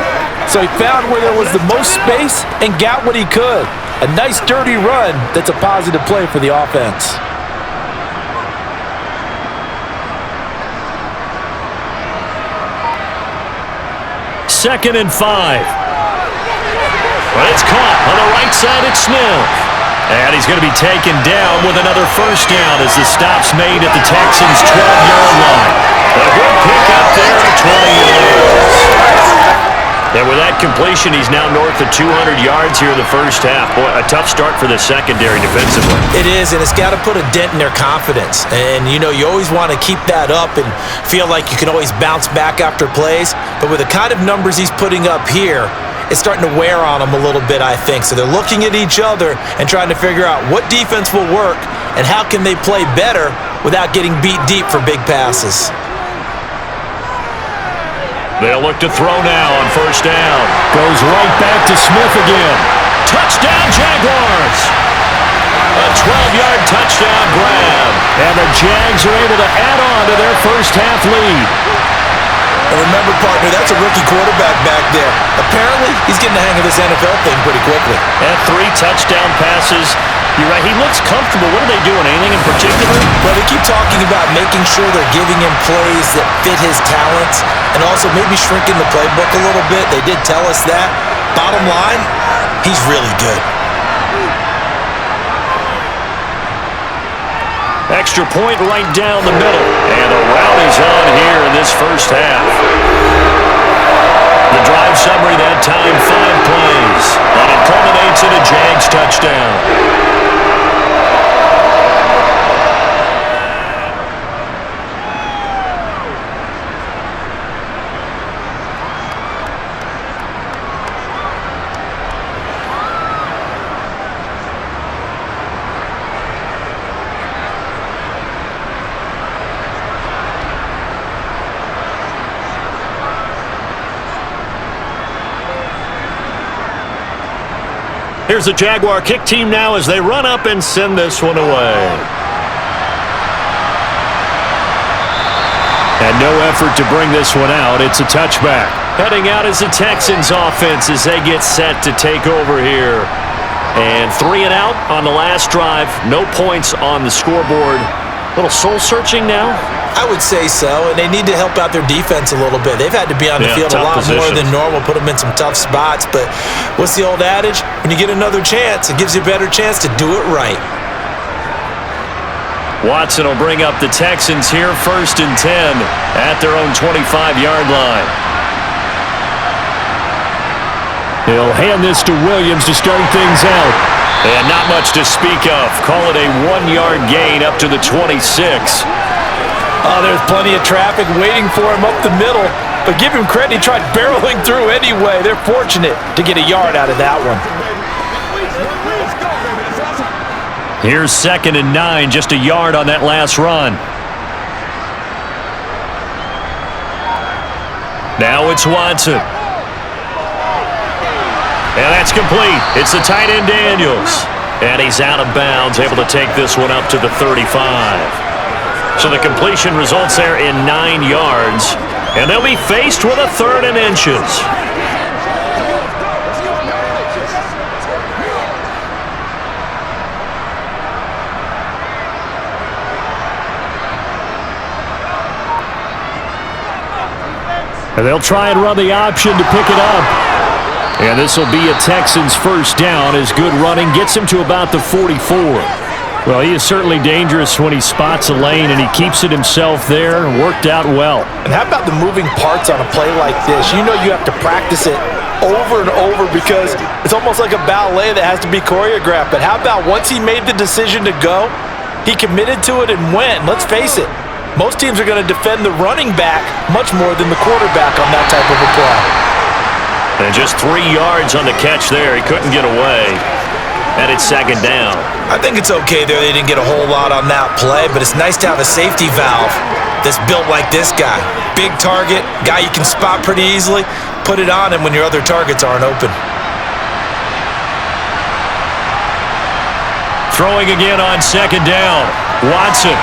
So he found where there was the most space and got what he could. A nice, dirty run that's a positive play for the offense. Second and 5. But it's caught on the right side. It's Smith. And he's going to be taken down with another first down as the stop's made at the Texans' 12-yard line. A good pick up there at 20 yards. And with that completion, he's now north of 200 yards here in the first half. Boy, a tough start for the secondary defensively. It is, and it's got to put a dent in their confidence. And, you know, you always want to keep that up and feel like you can always bounce back after plays. But with the kind of numbers he's putting up here, it's starting to wear on them a little bit, I think. So they're looking at each other and trying to figure out what defense will work and how can they play better without getting beat deep for big passes. They'll look to throw now on first down. Goes right back to Smith again. Touchdown, Jaguars! A 12-yard touchdown grab. And the Jags are able to add on to their first half lead. And remember, partner, that's a rookie quarterback back there. Apparently, he's getting the hang of this NFL thing pretty quickly. And 3 touchdown passes. You're right, he looks comfortable. What are they doing? Anything in particular? Well, they keep talking about making sure they're giving him plays that fit his talents and also maybe shrinking the playbook a little bit. They did tell us that. Bottom line, he's really good. Extra point right down the middle. And the route is on here in this first half. The drive summary that time, 5 plays. And it culminates in a Jags touchdown. Here's the Jaguar kick team now as they run up and send this one away. And no effort to bring this one out. It's a touchback. Heading out is the Texans offense as they get set to take over here. And 3 and out on the last drive. No points on the scoreboard. A little soul-searching now? I would say so, and they need to help out their defense a little bit. They've had to be on the field a lot more than normal, put them in some tough spots. But what's the old adage? When you get another chance, it gives you a better chance to do it right. Watson will bring up the Texans here, 1st and 10 at their own 25-yard line. He'll hand this to Williams to start things out. And not much to speak of. Call it a 1-yard gain up to the 26. Oh, there's plenty of traffic waiting for him up the middle. But give him credit, he tried barreling through anyway. They're fortunate to get a yard out of that one. Here's 2nd and 9, just a yard on that last run. Now it's Watson. And that's complete. It's the tight end Daniels. And he's out of bounds, able to take this one up to the 35. So the completion results there in 9 yards. And they'll be faced with a 3rd and inches. And they'll try and run the option to pick it up. And this will be a Texans first down as good running gets him to about the 44. Well, he is certainly dangerous when he spots a lane, and he keeps it himself there and worked out well. And how about the moving parts on a play like this? You know you have to practice it over and over because it's almost like a ballet that has to be choreographed. But how about once he made the decision to go, he committed to it and went. Let's face it, most teams are going to defend the running back much more than the quarterback on that type of a play. And just 3 yards on the catch there. He couldn't get away. And it's 2nd down. I think it's okay there. They didn't get a whole lot on that play, but it's nice to have a safety valve that's built like this guy. Big target, guy you can spot pretty easily. Put it on him when your other targets aren't open. Throwing again on second down. Watson.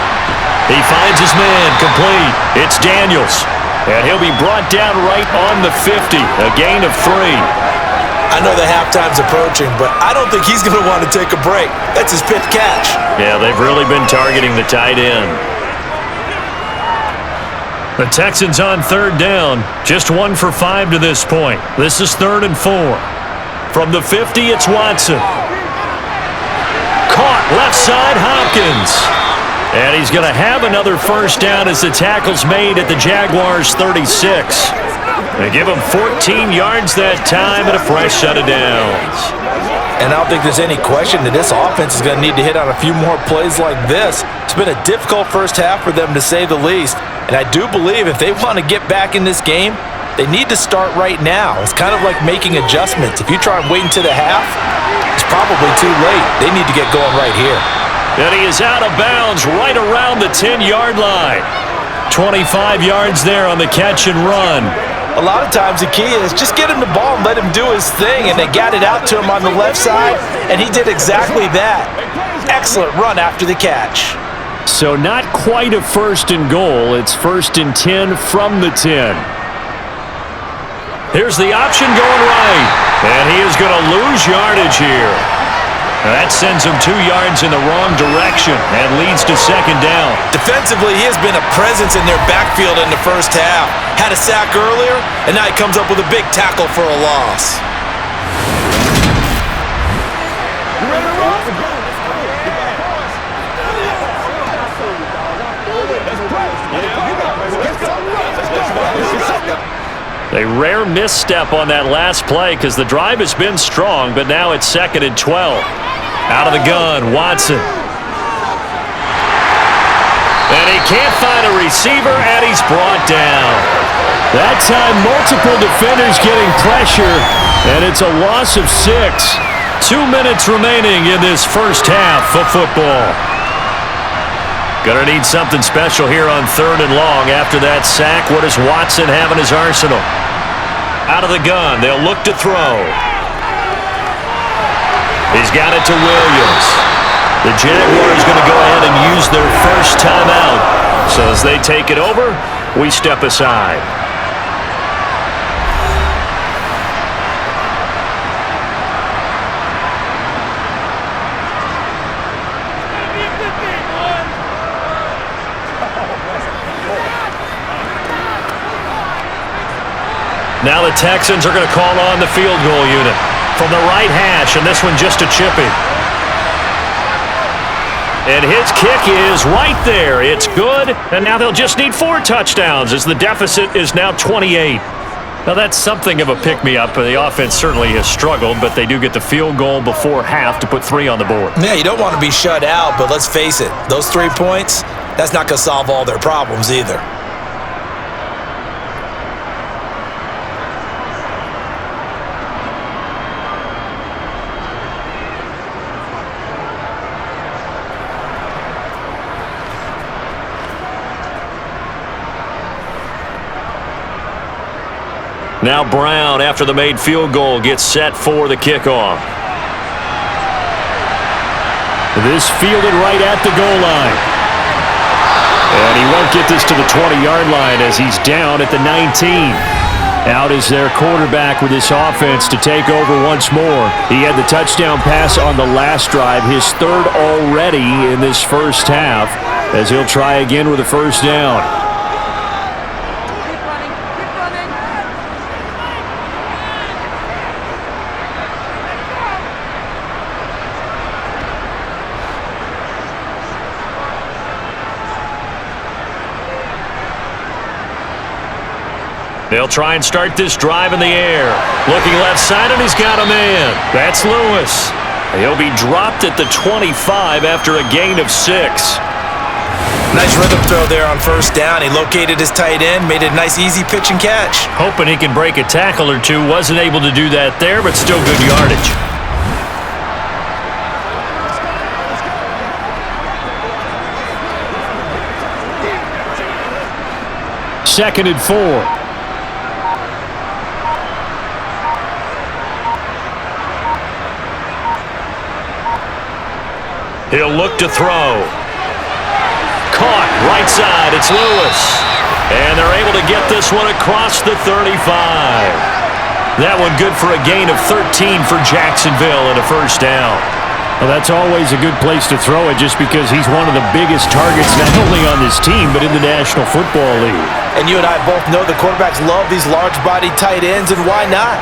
He finds his man, complete. It's Daniels. And he'll be brought down right on the 50. A gain of 3. I know the halftime's approaching, but I don't think he's going to want to take a break. That's his 5th catch. Yeah, they've really been targeting the tight end. The Texans on third down. Just 1 for 5 to this point. This is 3rd and 4. From the 50, it's Watson. Caught left side, Hopkins. And he's going to have another first down as the tackle's made at the Jaguars' 36. They give him 14 yards that time and a fresh set of downs. And I don't think there's any question that this offense is going to need to hit on a few more plays like this. It's been a difficult first half for them, to say the least. And I do believe if they want to get back in this game, they need to start right now. It's kind of like making adjustments. If you try and wait until the half, it's probably too late. They need to get going right here. And he is out of bounds right around the 10-yard line. 25 yards there on the catch and run. A lot of times the key is just get him the ball and let him do his thing, and they got it out to him on the left side, and he did exactly that. Excellent run after the catch. So not quite a 1st and goal. It's 1st and 10 from the 10. Here's the option going right, and he is going to lose yardage here. That sends him 2 yards in the wrong direction and leads to second down. Defensively, he has been a presence in their backfield in the first half. Had a sack earlier, and now he comes up with a big tackle for a loss. A rare misstep on that last play because the drive has been strong, but now it's 2nd and 12. Out of the gun, Watson. And he can't find a receiver, and he's brought down. That time, multiple defenders getting pressure, and it's a loss of 6. 2 minutes remaining in this first half of football. Gonna need something special here on 3rd and long. After that sack, what does Watson have in his arsenal? Out of the gun, they'll look to throw. He's got it to Williams. The Jaguars going to go ahead and use their first timeout. So as they take it over, we step aside. Now the Texans are going to call on the field goal unit from the right hash, and this one just a chippy. And his kick is right there. It's good, and now they'll just need 4 touchdowns as the deficit is now 28. Now that's something of a pick-me-up. The offense certainly has struggled, but they do get the field goal before half to put 3 on the board. Yeah, you don't want to be shut out, but let's face it, those 3 points, that's not going to solve all their problems either. Now Brown, after the made field goal, gets set for the kickoff. This fielded right at the goal line. And he won't get this to the 20-yard line as he's down at the 19. Out is their quarterback with this offense to take over once more. He had the touchdown pass on the last drive, his 3rd already in this first half, as he'll try again with a first down. They'll try and start this drive in the air. Looking left side, and he's got a man. That's Lewis. He'll be dropped at the 25 after a gain of 6. Nice rhythm throw there on first down. He located his tight end, made a nice easy pitch and catch. Hoping he can break a tackle or two. Wasn't able to do that there, but still good yardage. Second and 4. He'll look to throw. Caught, right side, it's Lewis. And they're able to get this one across the 35. That one good for a gain of 13 for Jacksonville and a first down. Well, that's always a good place to throw it just because he's one of the biggest targets not only on this team but in the National Football League. And you and I both know the quarterbacks love these large-bodied tight ends, and why not?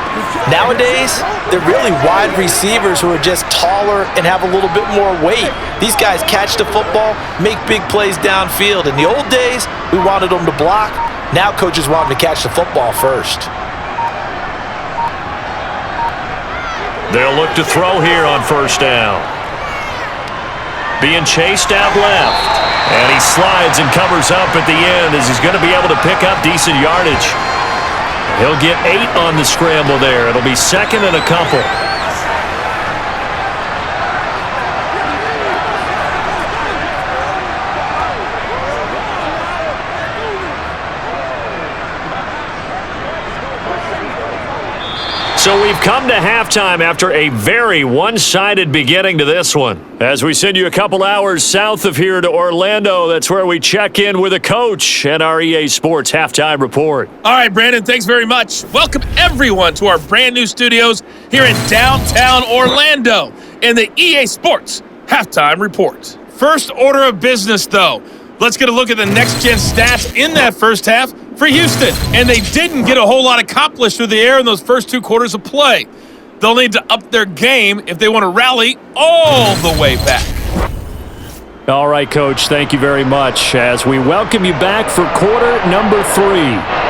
Nowadays, they're really wide receivers who are just taller and have a little bit more weight. These guys catch the football, make big plays downfield. In the old days, we wanted them to block. Now coaches want them to catch the football first. They'll look to throw here on first down. Being chased out left. And he slides and covers up at the end as he's going to be able to pick up decent yardage. He'll get 8 on the scramble there. It'll be second and a couple. So we've come to halftime after a very one-sided beginning to this one. As we send you a couple hours south of here to Orlando, that's where we check in with a coach at our EA Sports Halftime Report. All right, Brandon, thanks very much. Welcome, everyone, to our brand-new studios here in downtown Orlando in the EA Sports Halftime Report. First order of business, though. Let's get a look at the next-gen stats in that first half for Houston. And they didn't get a whole lot accomplished through the air in those first 2 quarters of play. They'll need to up their game if they want to rally all the way back. All right, Coach, thank you very much as we welcome you back for quarter number 3.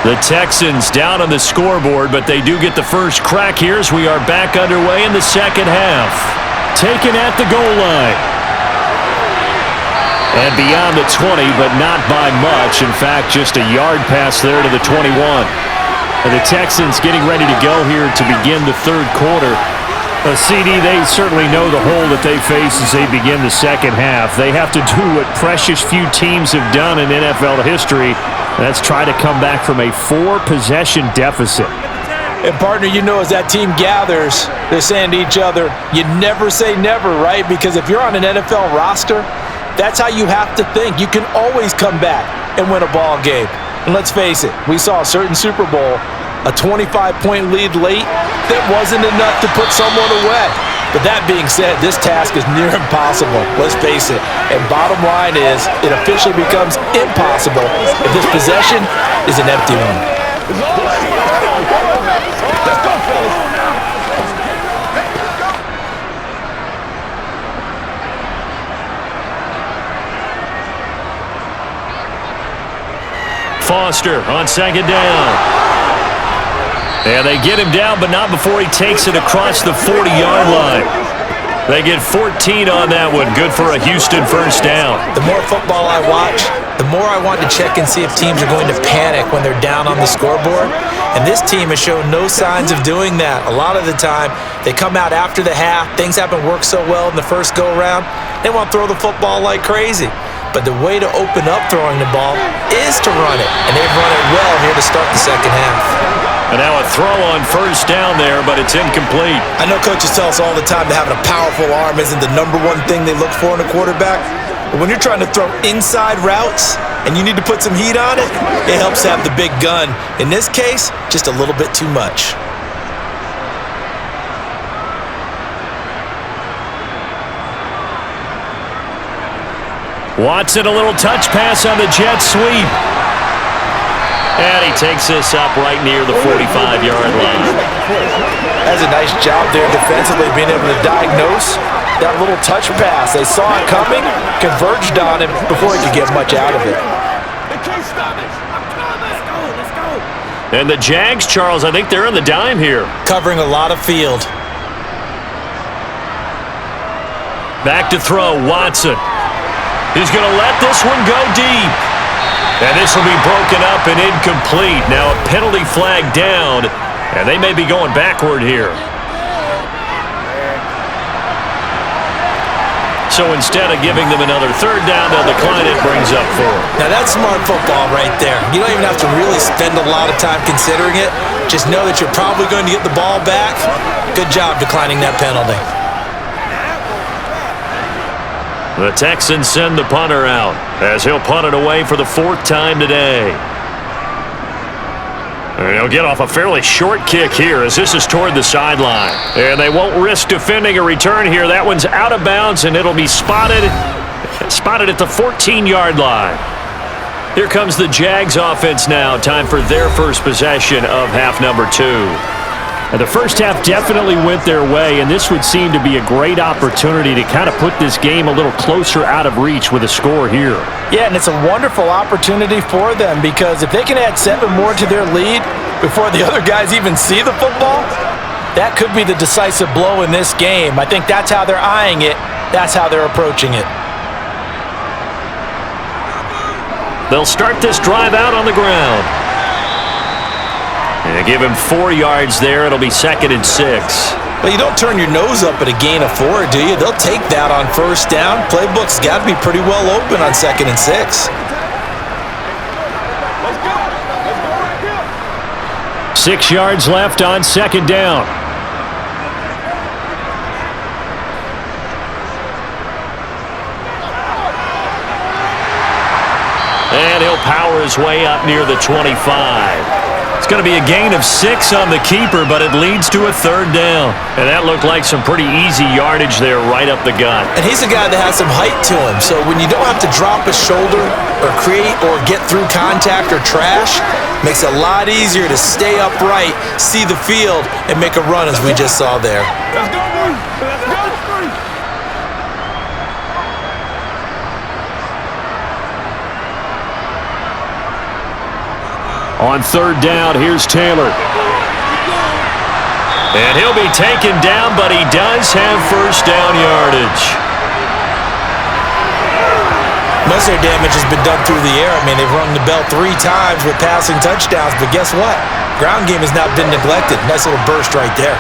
The Texans down on the scoreboard, but they do get the first crack here as we are back underway in the second half. Taken at the goal line. And beyond the 20, but not by much. In fact, just a yard pass there to the 21. And the Texans getting ready to go here to begin the third quarter. CD, they certainly know the hole that they face as they begin the second half. They have to do what precious few teams have done in NFL history. That's try to come back from a 4-possession deficit. And, partner, you know as that team gathers, they're saying to each other, you never say never, right? Because if you're on an NFL roster, that's how you have to think. You can always come back and win a ball game. And let's face it, we saw a certain Super Bowl, a 25-point lead late, that wasn't enough to put someone away. But that being said, this task is near impossible, let's face it. And bottom line is, it officially becomes impossible if this possession is an empty one. Let's go, fellas. Foster on second down. And they get him down, but not before he takes it across the 40-yard line. They get 14 on that one. Good for a Houston first down. The more football I watch, the more I want to check and see if teams are going to panic when they're down on the scoreboard. And this team has shown no signs of doing that. A lot of the time, they come out after the half. Things haven't worked so well in the first go-around. They want to throw the football like crazy. But the way to open up throwing the ball is to run it. And they've run it well here to start the second half. And now a throw on first down there, but it's incomplete. I know coaches tell us all the time that having a powerful arm isn't the number one thing they look for in a quarterback. But when you're trying to throw inside routes and you need to put some heat on it, it helps to have the big gun. In this case, just a little bit too much. Watson, a little touch pass on the jet sweep. And he takes this up right near the 45-yard line. That's a nice job there defensively, being able to diagnose that little touch pass. They saw it coming, converged on him before he could get much out of it. And the Jags, Charles, I think they're on the dime here. Covering a lot of field. Back to throw, Watson. He's going to let this one go deep. And this will be broken up and incomplete. Now a penalty flag down, and they may be going backward here. So instead of giving them another third down, they'll decline it, brings up 4. Now that's smart football right there. You don't even have to really spend a lot of time considering it. Just know that you're probably going to get the ball back. Good job declining that penalty. The Texans send the punter out as he'll punt it away for the 4th time today. And he'll get off a fairly short kick here as this is toward the sideline. And they won't risk defending a return here. That one's out of bounds, and it'll be spotted at the 14-yard line. Here comes the Jags offense now. Time for their first possession of half number 2. And the first half definitely went their way, and this would seem to be a great opportunity to kind of put this game a little closer out of reach with a score here. Yeah, and it's a wonderful opportunity for them because if they can add 7 more to their lead before the other guys even see the football, that could be the decisive blow in this game. I think that's how they're eyeing it. That's how they're approaching it. They'll start this drive out on the ground. And give him 4 yards there. It'll be 2nd and 6. Well, you don't turn your nose up at a gain of 4, do you? They'll take that on first down. Playbook's got to be pretty well open on 2nd and 6. 6 yards left on 2nd down. And he'll power his way up near the 25. It's going to be a gain of 6 on the keeper, but it leads to a 3rd down. And that looked like some pretty easy yardage there right up the gut. And he's a guy that has some height to him, so when you don't have to drop a shoulder or create or get through contact or trash, makes it a lot easier to stay upright, see the field, and make a run as we just saw there. Let's go, boys. Let's go. On 3rd down, here's Taylor. And he'll be taken down, but he does have first down yardage. Most of their damage has been done through the air. I mean, they've rung the bell 3 times with passing touchdowns, but guess what? Ground game has not been neglected. Nice little burst right there.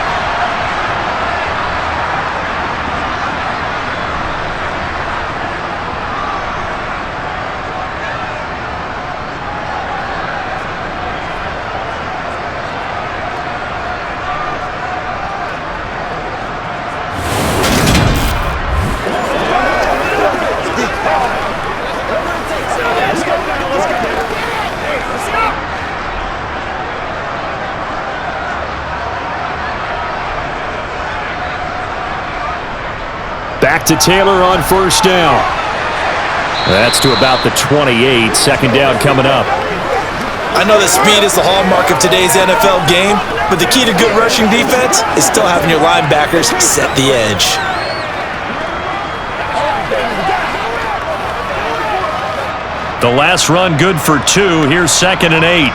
Back to Taylor on 1st down. That's to about the 28. 2nd down coming up. I know that speed is the hallmark of today's NFL game, but the key to good rushing defense is still having your linebackers set the edge. The last run good for 2. Here's 2nd and 8.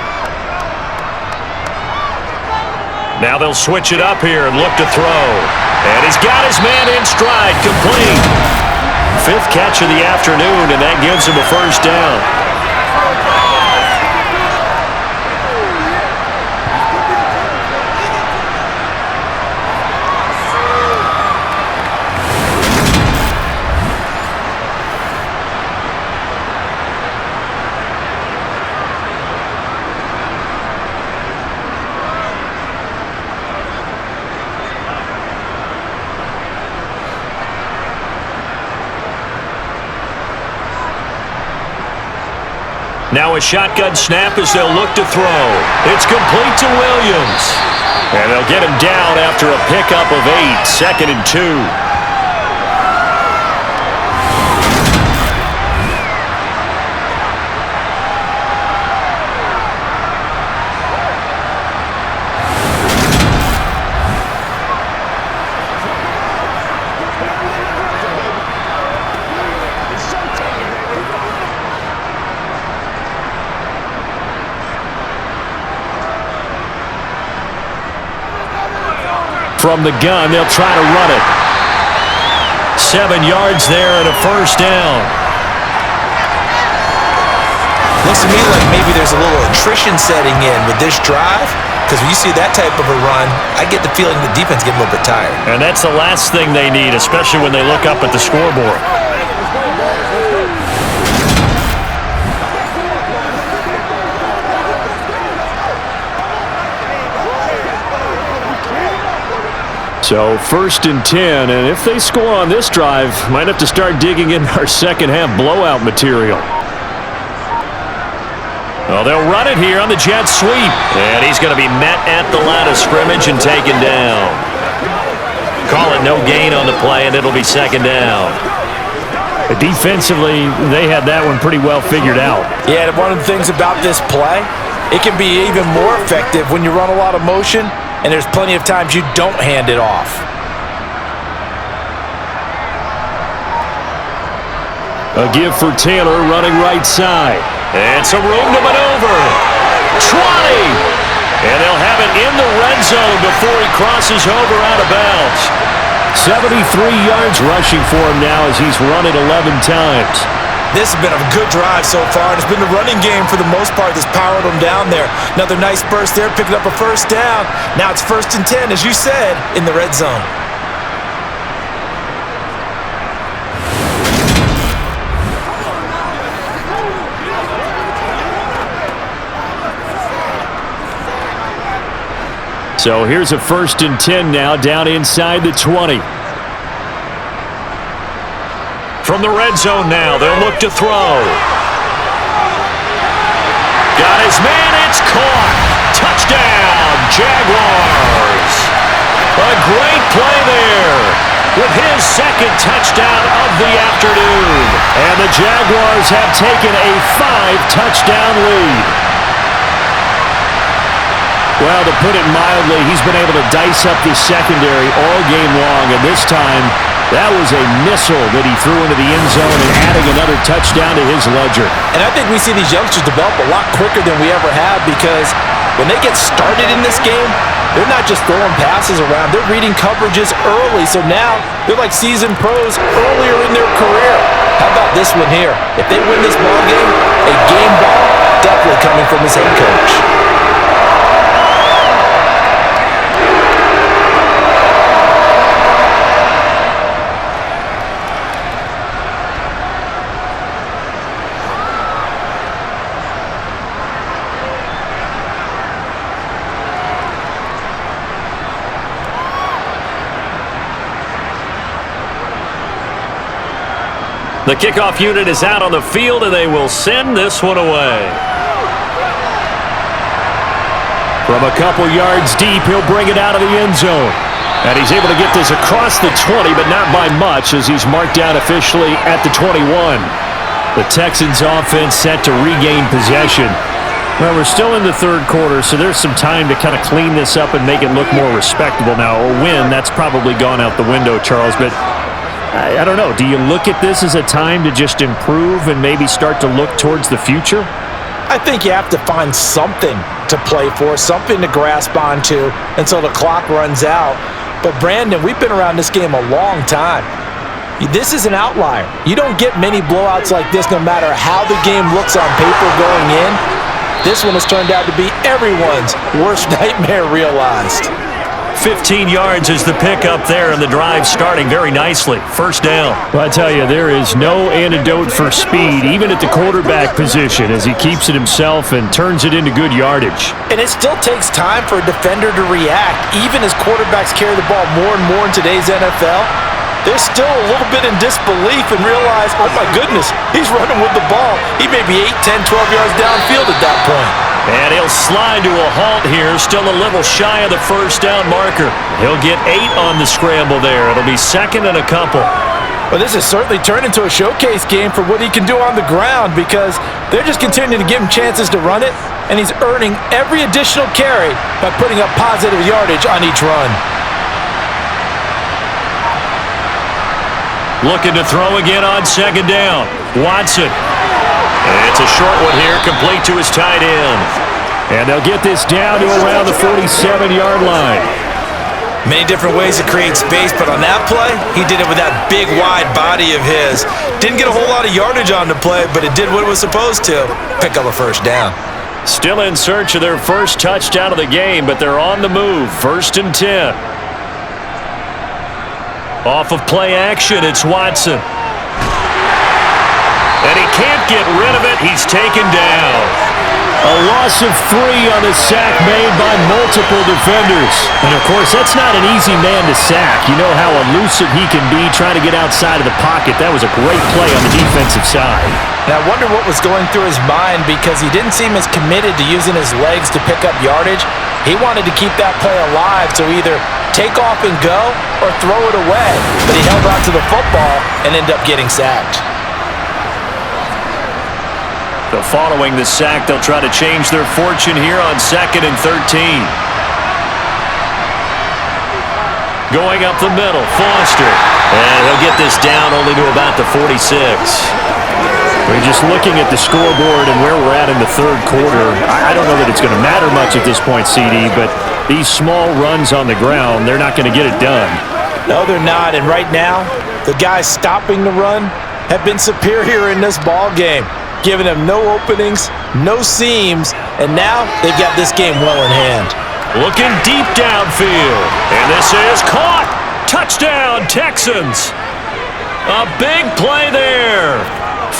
Now they'll switch it up here and look to throw. And he's got his man in stride, complete. 5th catch of the afternoon, and that gives him a first down. Now a shotgun snap as they'll look to throw. It's complete to Williams. And they'll get him down after a pickup of 8. 2nd and 2. From the gun, they'll try to run it. 7 yards there and a first down. Looks to me like maybe there's a little attrition setting in with this drive, because when you see that type of a run, I get the feeling the defense getting a little bit tired. And that's the last thing they need, especially when they look up at the scoreboard. So 1st and 10, and if they score on this drive, might have to start digging in our second half blowout material. Well, they'll run it here on the jet sweep. And he's going to be met at the line of scrimmage and taken down. Call it no gain on the play, and it'll be 2nd down. Defensively, they had that one pretty well figured out. Yeah, and one of the things about this play, it can be even more effective when you run a lot of motion, and there's plenty of times you don't hand it off. A give for Taylor running right side. And some room to maneuver. 20! And they'll have it in the red zone before he crosses over out of bounds. 73 yards rushing for him now as he's run it 11 times. This has been a good drive so far, and it's been the running game for the most part that's powered them down there. Another nice burst there, picking up a first down. Now it's 1st and 10, as you said, in the red zone. So here's a 1st and 10 now, down inside the 20. From the red zone now, they'll look to throw. Got his man, it's caught. Touchdown, Jaguars. A great play there with his 2nd touchdown of the afternoon. And the Jaguars have taken a 5-touchdown lead. Well, to put it mildly, he's been able to dice up the secondary all game long, and this time, that was a missile that he threw into the end zone and adding another touchdown to his ledger. And I think we see these youngsters develop a lot quicker than we ever have, because when they get started in this game, they're not just throwing passes around, they're reading coverages early, so now they're like seasoned pros earlier in their career. How about this one here? If they win this ball game, a game ball definitely coming from his head coach. The kickoff unit is out on the field, and they will send this one away. From a couple yards deep, he'll bring it out of the end zone. And he's able to get this across the 20, but not by much, as he's marked down officially at the 21. The Texans offense set to regain possession. Well, we're still in the 3rd quarter, so there's some time to kind of clean this up and make it look more respectable now. A win, that's probably gone out the window, Charles, but I don't know. Do you look at this as a time to just improve and maybe start to look towards the future? I think you have to find something to play for, something to grasp onto until the clock runs out. But Brandon, we've been around this game a long time. This is an outlier. You don't get many blowouts like this no matter how the game looks on paper going in. This one has turned out to be everyone's worst nightmare realized. 15 yards is the pickup there, and the drive starting very nicely. First down. Well, I tell you, there is no antidote for speed, even at the quarterback position, as he keeps it himself and turns it into good yardage. And it still takes time for a defender to react. Even as quarterbacks carry the ball more and more in today's NFL, they're still a little bit in disbelief and realize, oh my goodness, he's running with the ball. He may be 8, 10, 12 yards downfield at that point. And he'll slide to a halt here, still a little shy of the first down marker. He'll get 8 on the scramble there. It'll be 2nd and a couple. Well, this has certainly turned into a showcase game for what he can do on the ground, because they're just continuing to give him chances to run it, and he's earning every additional carry by putting up positive yardage on each run. Looking to throw again on 2nd down. Watson. And it's a short one here, complete to his tight end. And they'll get this down to around the 47-yard line. Many different ways to create space, but on that play, he did it with that big, wide body of his. Didn't get a whole lot of yardage on the play, but it did what it was supposed to. Pick up a first down. Still in search of their first touchdown of the game, but they're on the move. 1st and 10. Off of play action, it's Watson. And he can't get rid of it. He's taken down. A loss of 3 on the sack made by multiple defenders. And, of course, that's not an easy man to sack. You know how elusive he can be trying to get outside of the pocket. That was a great play on the defensive side. And I wonder what was going through his mind because he didn't seem as committed to using his legs to pick up yardage. He wanted to keep that play alive to either take off and go or throw it away. But he held on to the football and ended up getting sacked. So following the sack, they'll try to change their fortune here on 2nd and 13. Going up the middle, Foster. And he'll get this down only to about the 46. We're just looking at the scoreboard and where we're at in the 3rd quarter. I don't know that it's going to matter much at this point, CD, but these small runs on the ground, they're not going to get it done. No, they're not. And right now, the guys stopping the run have been superior in this ball game, giving them no openings, no seams, and now they've got this game well in hand. Looking deep downfield, and this is caught. Touchdown, Texans. A big play there.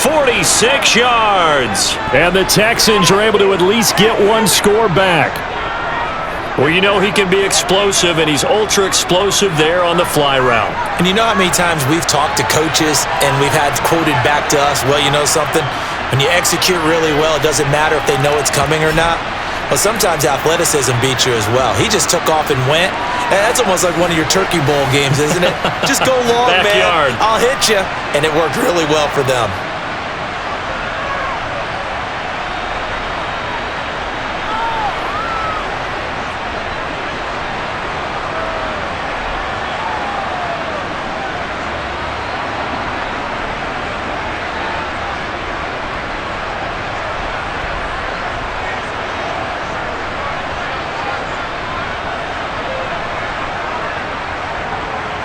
46 yards. And the Texans are able to at least get one score back. Well, you know he can be explosive, and he's ultra-explosive there on the fly route. And you know how many times we've talked to coaches and we've had quoted back to us, well, you know something? When you execute really well, it doesn't matter if they know it's coming or not. Well, sometimes athleticism beats you as well. He just took off and went. That's almost like one of your Turkey Bowl games, isn't it? Just go long, Backyard. man. I'll hit you. And it worked really well for them.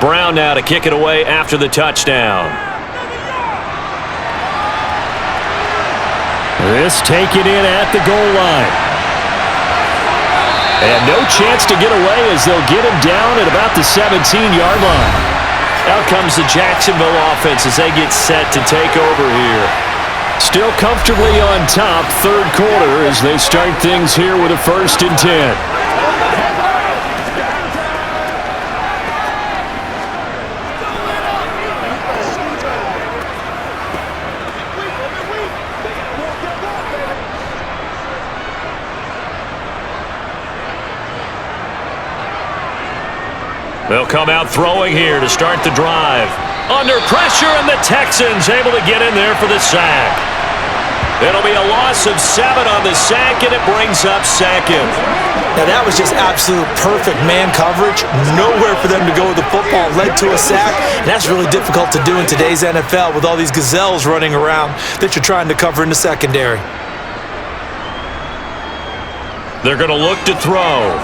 Brown now to kick it away after the touchdown. This taken in at the goal line. And no chance to get away as they'll get him down at about the 17-yard line. Out comes the Jacksonville offense as they get set to take over here. Still comfortably on top, 3rd quarter as they start things here with a 1st and 10. They'll come out throwing here to start the drive. Under pressure, and the Texans able to get in there for the sack. It'll be a loss of 7 on the sack, and it brings up 2nd. Now, that was just absolute perfect man coverage. Nowhere for them to go with the football. Led to a sack. And that's really difficult to do in today's NFL with all these gazelles running around that you're trying to cover in the secondary. They're going to look to throw.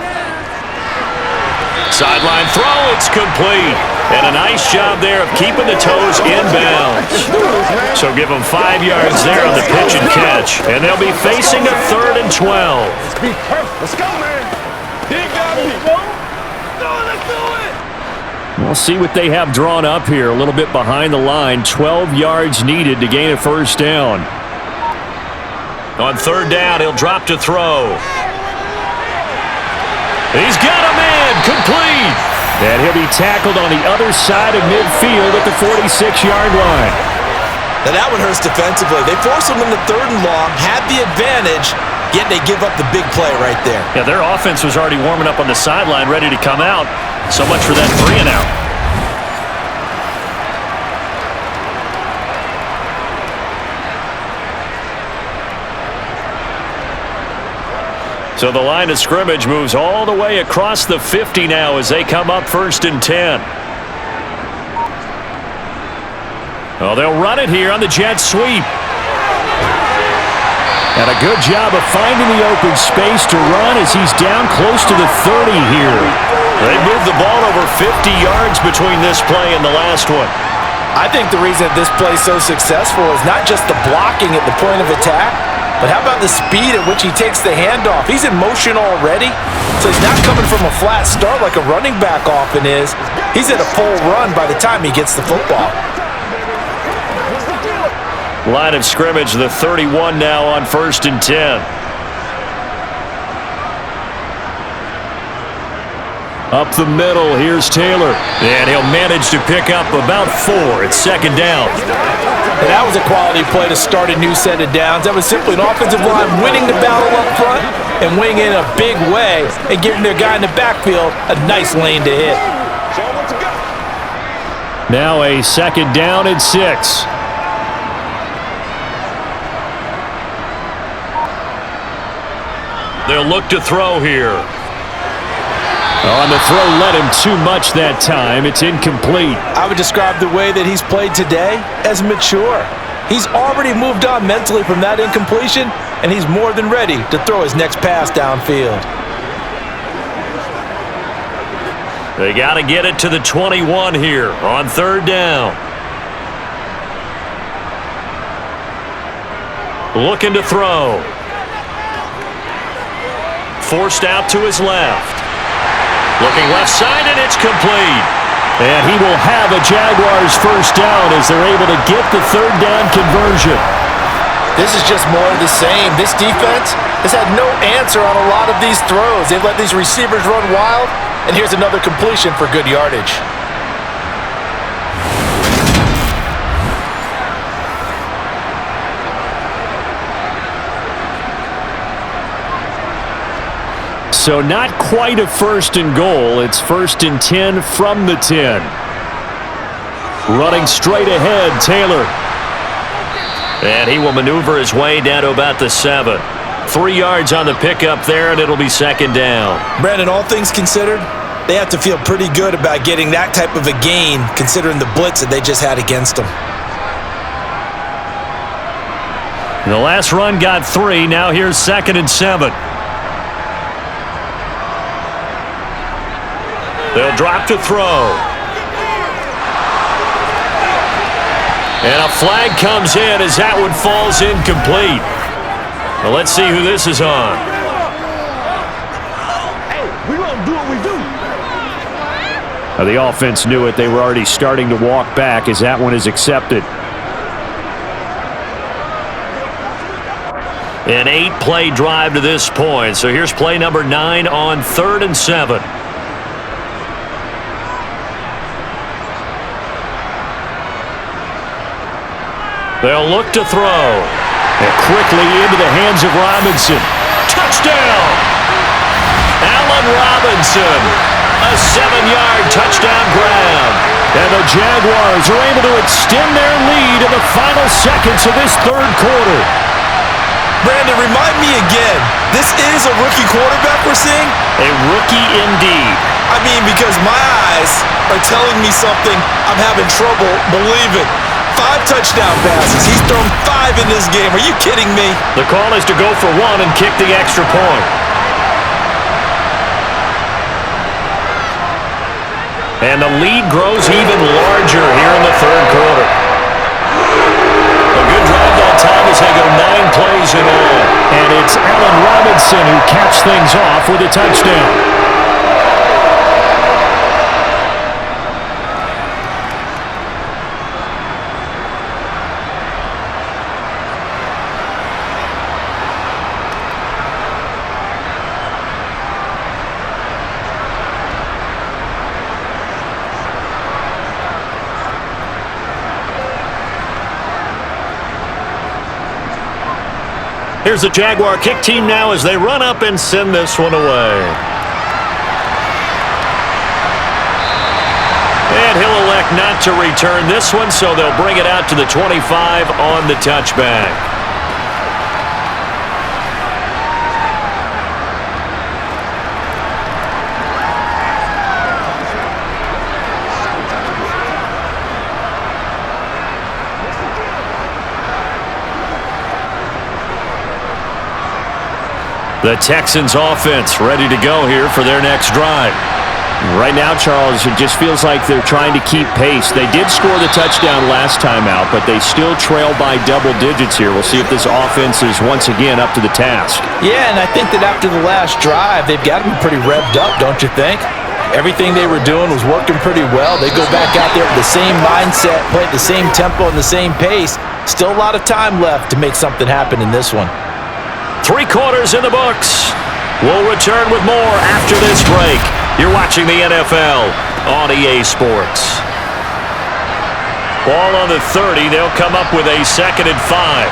Sideline throw, it's complete. And a nice job there of keeping the toes in bounds. So give them 5 yards there on the pitch and catch. And they'll be facing a 3rd and 12. Let's go, man. He got me. Let's do it. We'll see what they have drawn up here. A little bit behind the line. 12 yards needed to gain a 1st down. On 3rd down, he'll drop to throw. He's got a man, complete. And he'll be tackled on the other side of midfield at the 46-yard line. Now that one hurts defensively. They force him into 3rd and long, had the advantage, yet they give up the big play right there. Yeah, their offense was already warming up on the sideline, ready to come out. So much for that 3 and out. So the line of scrimmage moves all the way across the 50 now as they come up 1st and 10. Oh, they'll run it here on the jet sweep. And a good job of finding the open space to run as he's down close to the 30 here. They moved the ball over 50 yards between this play and the last one. I think the reason this play is so successful is not just the blocking at the point of attack, but how about the speed at which he takes the handoff? He's in motion already, so he's not coming from a flat start like a running back often is. He's at a full run by the time he gets the football. Line of scrimmage, the 31 now on 1st and 10. Up the middle, here's Taylor. And he'll manage to pick up about 4. It's 2nd down. And that was a quality play to start a new set of downs. That was simply an offensive line winning the battle up front and winning in a big way and giving their guy in the backfield a nice lane to hit. Now a 2nd down and 6. They'll look to throw here. On the throw, led him too much that time. It's incomplete. I would describe the way that he's played today as mature. He's already moved on mentally from that incompletion, and he's more than ready to throw his next pass downfield. They got to get it to the 21 here on 3rd down. Looking to throw. Forced out to his left. Looking left side, and it's complete. And he will have a Jaguars 1st down as they're able to get the 3rd down conversion. This is just more of the same. This defense has had no answer on a lot of these throws. They've let these receivers run wild, and here's another completion for good yardage. So not quite a 1st and goal. It's 1st and 10 from the 10. Running straight ahead, Taylor. And he will maneuver his way down to about the 7. 3 yards on the pickup there, and it'll be 2nd down. Brandon, all things considered, they have to feel pretty good about getting that type of a gain, considering the blitz that they just had against them. The last run got 3. Now here's 2nd and 7. They'll drop to throw. And a flag comes in as that one falls incomplete. Well, let's see who this is on. Hey, we gonna do what we do. Now, the offense knew it. They were already starting to walk back as that one is accepted. An 8-play drive to this point. So here's play number 9 on 3rd and 7. They'll look to throw. And quickly into the hands of Robinson. Touchdown! Allen Robinson. A 7-yard touchdown grab. And the Jaguars are able to extend their lead in the final seconds of this 3rd quarter. Brandon, remind me again, this is a rookie quarterback we're seeing? A rookie indeed. I mean, because my eyes are telling me something I'm having trouble believing. 5 touchdown passes. He's thrown 5 in this game. Are you kidding me? The call is to go for 1 and kick the extra point. And the lead grows even larger here in the 3rd quarter. A good drive that time as they go 9 plays in all. And it's Allen Robinson who caps things off with a touchdown. Here's the Jaguar kick team now as they run up and send this one away. And he'll elect not to return this one, so they'll bring it out to the 25 on the touchback. The Texans offense ready to go here for their next drive. Right now, Charles, it just feels like they're trying to keep pace. They did score the touchdown last time out, but they still trail by double digits here. We'll see if this offense is once again up to the task. Yeah, and I think that after the last drive, they've got to be pretty revved up, don't you think? Everything they were doing was working pretty well. They go back out there with the same mindset, play at the same tempo and the same pace. Still a lot of time left to make something happen in this one. 3 quarters in the books. We'll return with more after this break. You're watching the NFL on EA Sports. Ball on the 30. They'll come up with a 2nd and 5.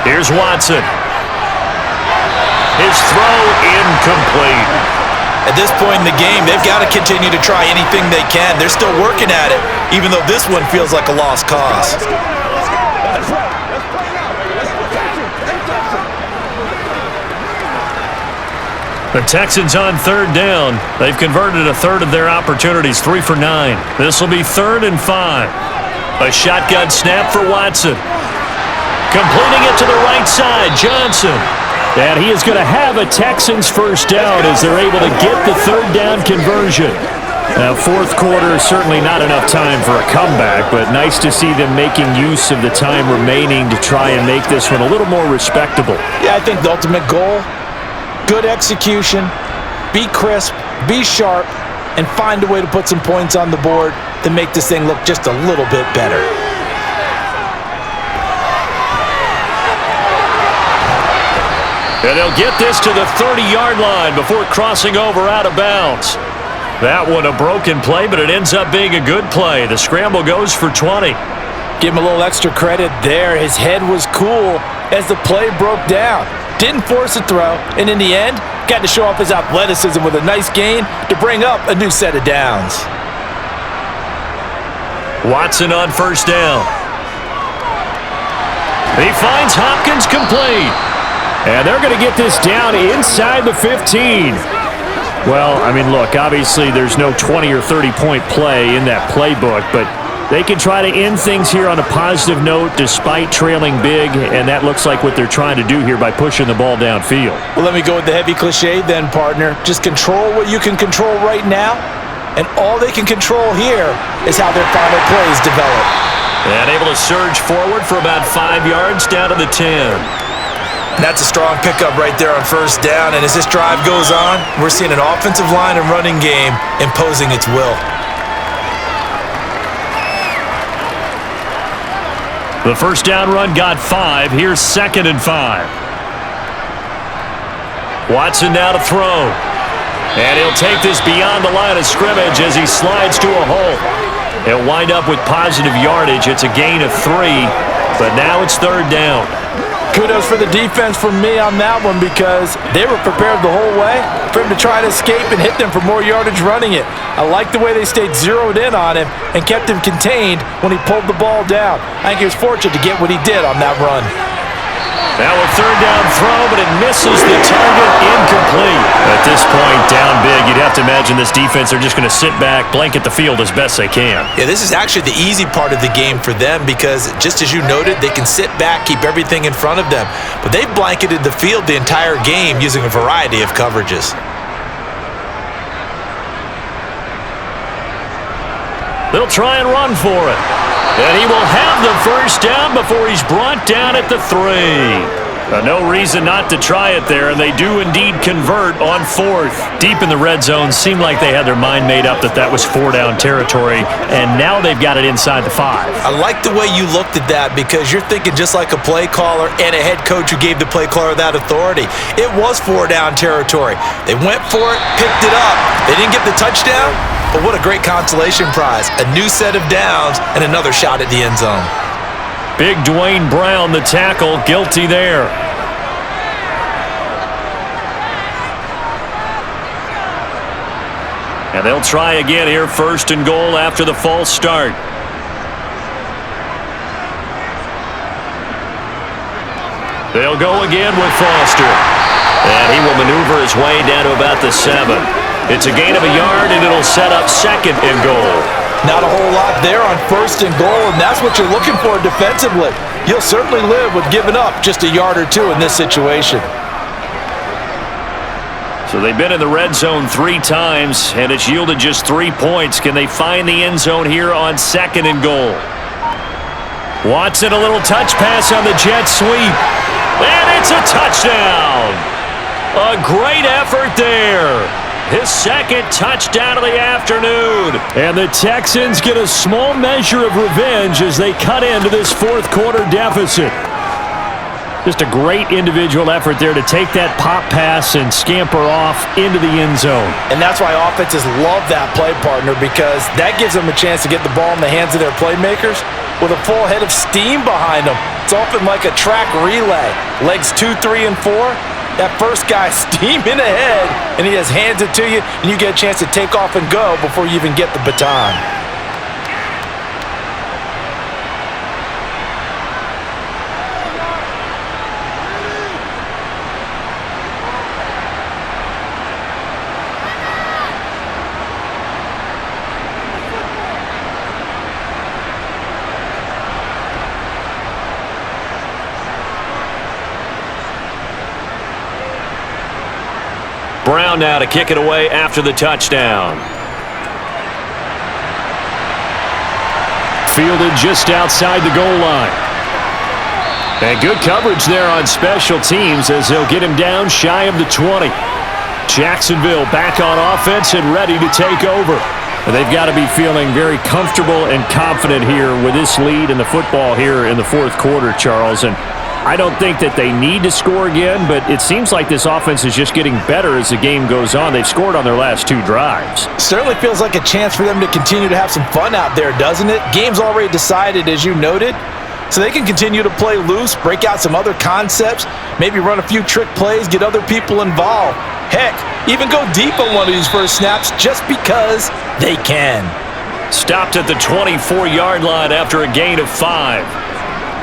Here's Watson. His throw incomplete. At this point in the game, they've got to continue to try anything they can. They're still working at it, even though this one feels like a lost cause. The Texans on 3rd down. They've converted a third of their opportunities, 3 for 9. This will be 3rd and 5. A shotgun snap for Watson. Completing it to the right side, Johnson. And he is going to have a Texans first down as they're able to get the 3rd down conversion. Now, 4th quarter, certainly not enough time for a comeback, but nice to see them making use of the time remaining to try and make this one a little more respectable. Yeah, I think the ultimate goal, good execution, be crisp, be sharp, and find a way to put some points on the board to make this thing look just a little bit better. And they'll get this to the 30-yard line before crossing over out of bounds. That one a broken play, but it ends up being a good play. The scramble goes for 20. Give him a little extra credit there. His head was cool as the play broke down. Didn't force a throw, and in the end, got to show off his athleticism with a nice gain to bring up a new set of downs. Watson on 1st down. He finds Hopkins complete. And they're going to get this down inside the 15. Well, I mean, look, obviously there's no 20 or 30-point play in that playbook, but they can try to end things here on a positive note despite trailing big, and that looks like what they're trying to do here by pushing the ball downfield. Well, let me go with the heavy cliche then, partner. Just control what you can control right now, and all they can control here is how their final plays develop. And able to surge forward for about 5 yards down to the 10. That's a strong pickup right there on 1st down, and as this drive goes on, we're seeing an offensive line and running game imposing its will. The 1st down run got 5. Here's 2nd and 5. Watson now to throw. And he'll take this beyond the line of scrimmage as he slides to a hole. He'll wind up with positive yardage. It's a gain of 3, but now it's 3rd down. Kudos for the defense from me on that one because they were prepared the whole way for him to try to escape and hit them for more yardage running it. I like the way they stayed zeroed in on him and kept him contained when he pulled the ball down. I think he was fortunate to get what he did on that run. Now a 3rd down throw, but it misses the target, incomplete. At this point, down big, you'd have to imagine this defense are just going to sit back, blanket the field as best they can. Yeah, this is actually the easy part of the game for them because, just as you noted, they can sit back, keep everything in front of them. But they've blanketed the field the entire game using a variety of coverages. They'll try and run for it. And he will have the 1st down before he's brought down at the 3. No reason not to try it there, and they do indeed convert on 4th. Deep in the red zone, seemed like they had their mind made up that that was 4-down territory, and now they've got it inside the 5. I like the way you looked at that because you're thinking just like a play caller and a head coach who gave the play caller that authority. It was 4-down territory. They went for it, picked it up. They didn't get the touchdown, but what a great consolation prize. A new set of downs and another shot at the end zone. Big Dwayne Brown, the tackle, guilty there. And they'll try again here, 1st and goal after the false start. They'll go again with Foster. And he will maneuver his way down to about the 7. It's a gain of a yard, and it'll set up 2nd and goal. Not a whole lot there on 1st and goal, and that's what you're looking for defensively. You'll certainly live with giving up just a yard or 2 in this situation. So they've been in the red zone 3 times, and it's yielded just 3 points. Can they find the end zone here on 2nd and goal? Watson, a little touch pass on the jet sweep. And it's a touchdown. A great effort there. His 2nd touchdown of the afternoon. And the Texans get a small measure of revenge as they cut into this 4th quarter deficit. Just a great individual effort there to take that pop pass and scamper off into the end zone. And that's why offenses love that play, partner, because that gives them a chance to get the ball in the hands of their playmakers with a full head of steam behind them. It's often like a track relay. Legs 2, 3, and 4. That first guy steaming ahead, and he just hands it to you, and you get a chance to take off and go before you even get the baton. Brown now to kick it away after the touchdown. Fielded just outside the goal line. And good coverage there on special teams as they'll get him down shy of the 20. Jacksonville back on offense and ready to take over. And they've got to be feeling very comfortable and confident here with this lead in the football here in the 4th quarter, Charles. And I don't think that they need to score again, but it seems like this offense is just getting better as the game goes on. They've scored on their last 2 drives. Certainly feels like a chance for them to continue to have some fun out there, doesn't it? Game's already decided, as you noted, so they can continue to play loose, break out some other concepts, maybe run a few trick plays, get other people involved. Heck, even go deep on one of these first snaps just because they can. Stopped at the 24-yard line after a gain of 5.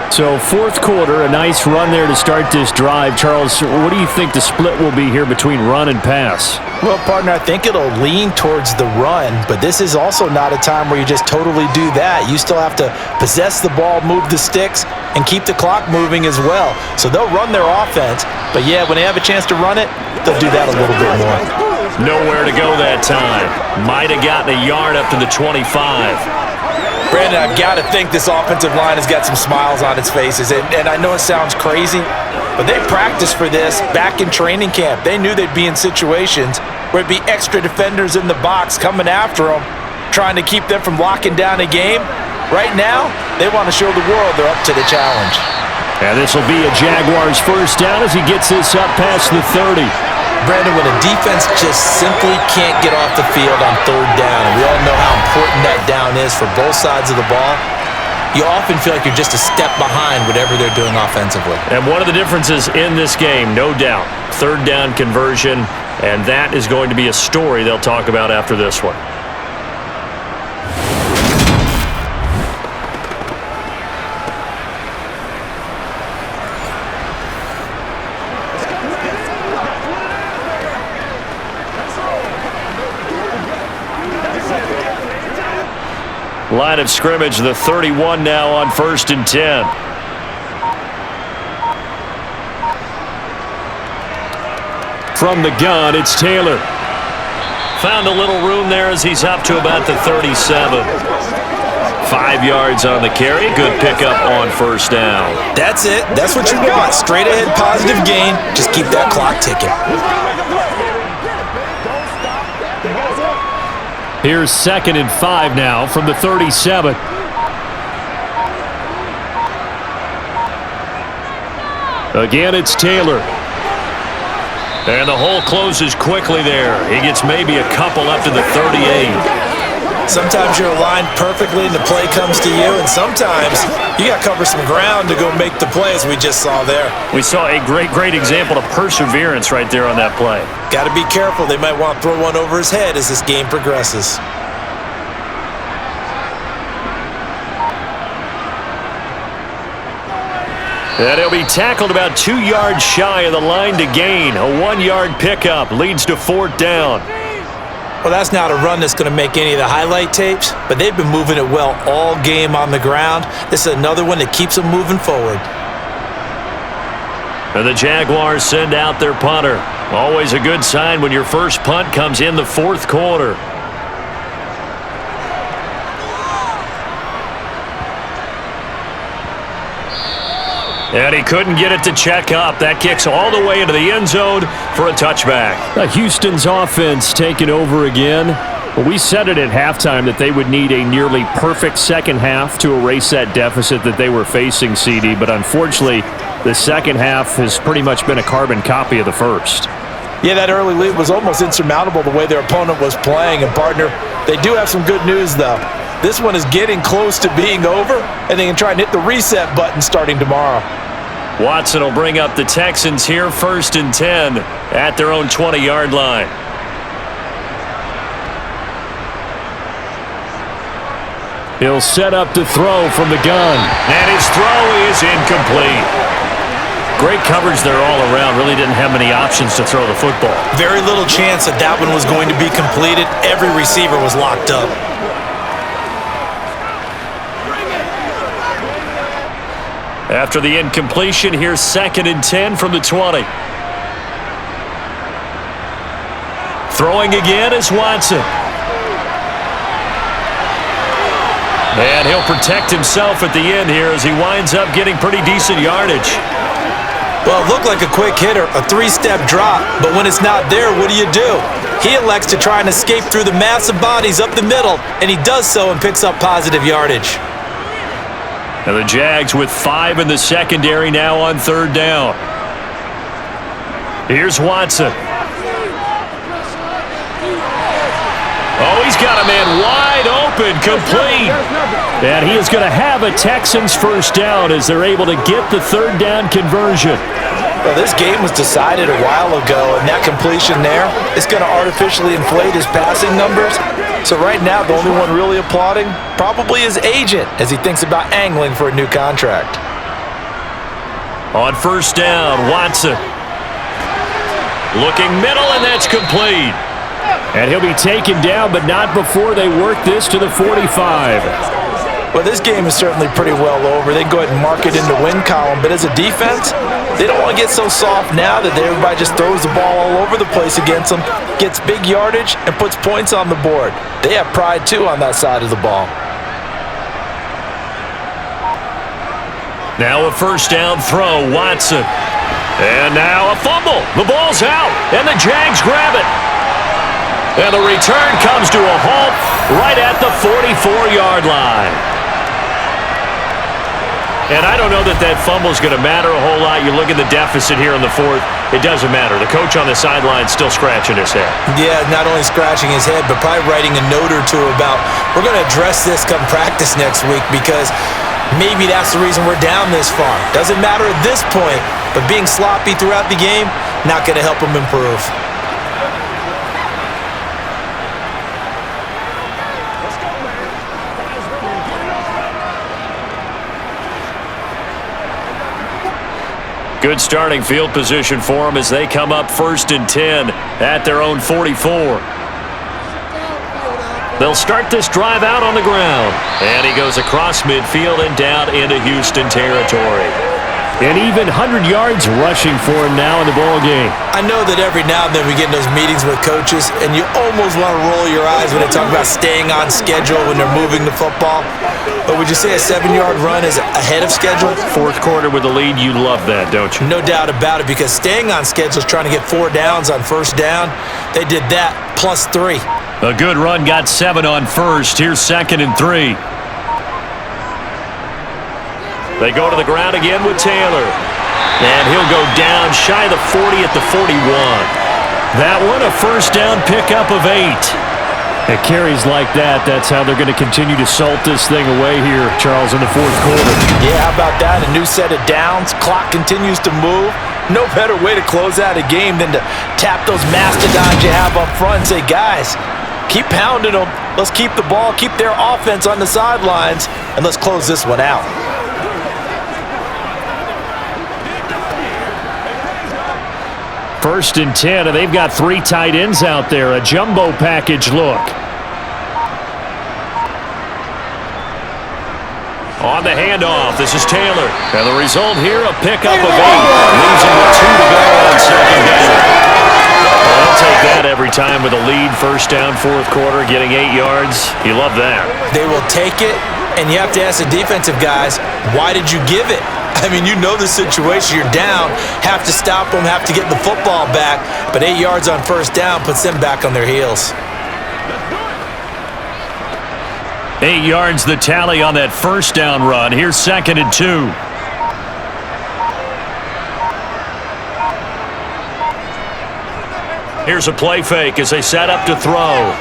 So 4th quarter, a nice run there to start this drive. Charles, what do you think the split will be here between run and pass? Well, partner, I think it'll lean towards the run, but this is also not a time where you just totally do that. You still have to possess the ball, move the sticks, and keep the clock moving as well. So they'll run their offense, but yeah, when they have a chance to run it, they'll do that a little bit more. Nowhere to go that time. Might have gotten a yard up to the 25. Brandon, I've got to think this offensive line has got some smiles on its faces. And I know it sounds crazy, but they practiced for this back in training camp. They knew they'd be in situations where it'd be extra defenders in the box coming after them, trying to keep them from locking down a game. Right now, they want to show the world they're up to the challenge. And this will be a Jaguars first down as he gets this up past the 30. Brandon, when a defense just simply can't get off the field on 3rd down, and we all know how important that down is for both sides of the ball, you often feel like you're just a step behind whatever they're doing offensively. And one of the differences in this game, no doubt, 3rd down conversion, and that is going to be a story they'll talk about after this one. Line of scrimmage, the 31 now on 1st and 10. From the gun, it's Taylor. Found a little room there as he's up to about the 37. 5 yards on the carry. Good pickup on 1st down. That's it. That's what you want. Straight ahead positive gain. Just keep that clock ticking. Here's 2nd and 5 now from the 37. Again, it's Taylor. And the hole closes quickly there. He gets maybe a couple up to the 38. Sometimes you're aligned perfectly and the play comes to you, and sometimes you got to cover some ground to go make the play, as we just saw there. We saw a great example of perseverance right there on that play. Got to be careful. They might want to throw one over his head as this game progresses. And he'll be tackled about 2 yards shy of the line to gain. A 1-yard pickup leads to 4th down. Well, that's not a run that's going to make any of the highlight tapes, but they've been moving it well all game on the ground. This is another one that keeps them moving forward. And the Jaguars send out their punter. Always a good sign when your first punt comes in the fourth quarter. And he couldn't get it to check up. That kicks all the way into the end zone for a touchback. Houston's offense taking over again. Well, we said it at halftime that they would need a nearly perfect second half to erase that deficit that they were facing, CD. But unfortunately, the second half has pretty much been a carbon copy of the first. Yeah, that early lead was almost insurmountable the way their opponent was playing. And, partner, they do have some good news, though. This one is getting close to being over, and they can try and hit the reset button starting tomorrow. Watson will bring up the Texans here, 1st and 10 at their own 20-yard line. He'll set up to throw from the gun. And his throw is incomplete. Great coverage there all around. Really didn't have many options to throw the football. Very little chance that one was going to be completed. Every receiver was locked up. After the incompletion, here's 2nd and 10 from the 20. Throwing again is Watson. And he'll protect himself at the end here as he winds up getting pretty decent yardage. Well, it looked like a quick hitter, a 3-step drop, but when it's not there, what do? He elects to try and escape through the massive bodies up the middle, and he does so and picks up positive yardage. And the Jags with 5 in the secondary now on 3rd down. Here's Watson. Oh, he's got a man wide open, complete. And he is going to have a Texans first down as they're able to get the 3rd down conversion. Well, this game was decided a while ago, and that completion there is going to artificially inflate his passing numbers. So right now, the only one really applauding probably his agent as he thinks about angling for a new contract. On 1st down, Watson. Looking middle, and that's complete. And he'll be taken down, but not before they work this to the 45. Well, this game is certainly pretty well over. They can go ahead and mark it in the win column. But as a defense, they don't want to get so soft now that everybody just throws the ball all over the place against them, gets big yardage, and puts points on the board. They have pride, too, on that side of the ball. Now a 1st down throw, Watson. And now a fumble. The ball's out, and the Jags grab it. And the return comes to a halt right at the 44-yard line. And I don't know that fumble is going to matter a whole lot. You look at the deficit here in the 4th, it doesn't matter. The coach on the sideline still scratching his head. Yeah, not only scratching his head, but probably writing a note or two about, we're going to address this come practice next week because maybe that's the reason we're down this far. Doesn't matter at this point, but being sloppy throughout the game, not going to help him improve. Good starting field position for them as they come up 1st and 10 at their own 44. They'll start this drive out on the ground. And he goes across midfield and down into Houston territory. And even 100 yards rushing for him now in the ball game. I know that every now and then we get in those meetings with coaches, and you almost want to roll your eyes when they talk about staying on schedule when they're moving the football. But would you say a 7-yard run is ahead of schedule? 4th quarter with the lead, you love that, don't you? No doubt about it, because staying on schedule is trying to get 4 downs on 1st down. They did that plus 3. A good run, got 7 on 1st. Here's 2nd and 3. They go to the ground again with Taylor. And he'll go down shy of the 40 at the 41. That one a 1st down pickup of 8. It carries like that. That's how they're going to continue to salt this thing away here, Charles, in the 4th quarter. Yeah, how about that? A new set of downs. Clock continues to move. No better way to close out a game than to tap those mastodons you have up front and say, guys, keep pounding them. Let's keep the ball, keep their offense on the sidelines, and let's close this one out. First and 10, and they've got 3 tight ends out there. A jumbo package look. On the handoff, this is Taylor. And the result here, a pickup of 8. Leaves him with 2 to go on 2nd down. like that every time with a lead, first down, fourth quarter, getting 8 yards. You love that. They will take it, and you have to ask the defensive guys, why did you give it? I mean, you know the situation. You're down, have to stop them, have to get the football back, but 8 yards on first down puts them back on their heels. 8 yards the tally on that first down run. Here's 2nd and 2. Here's a play fake as they set up to throw.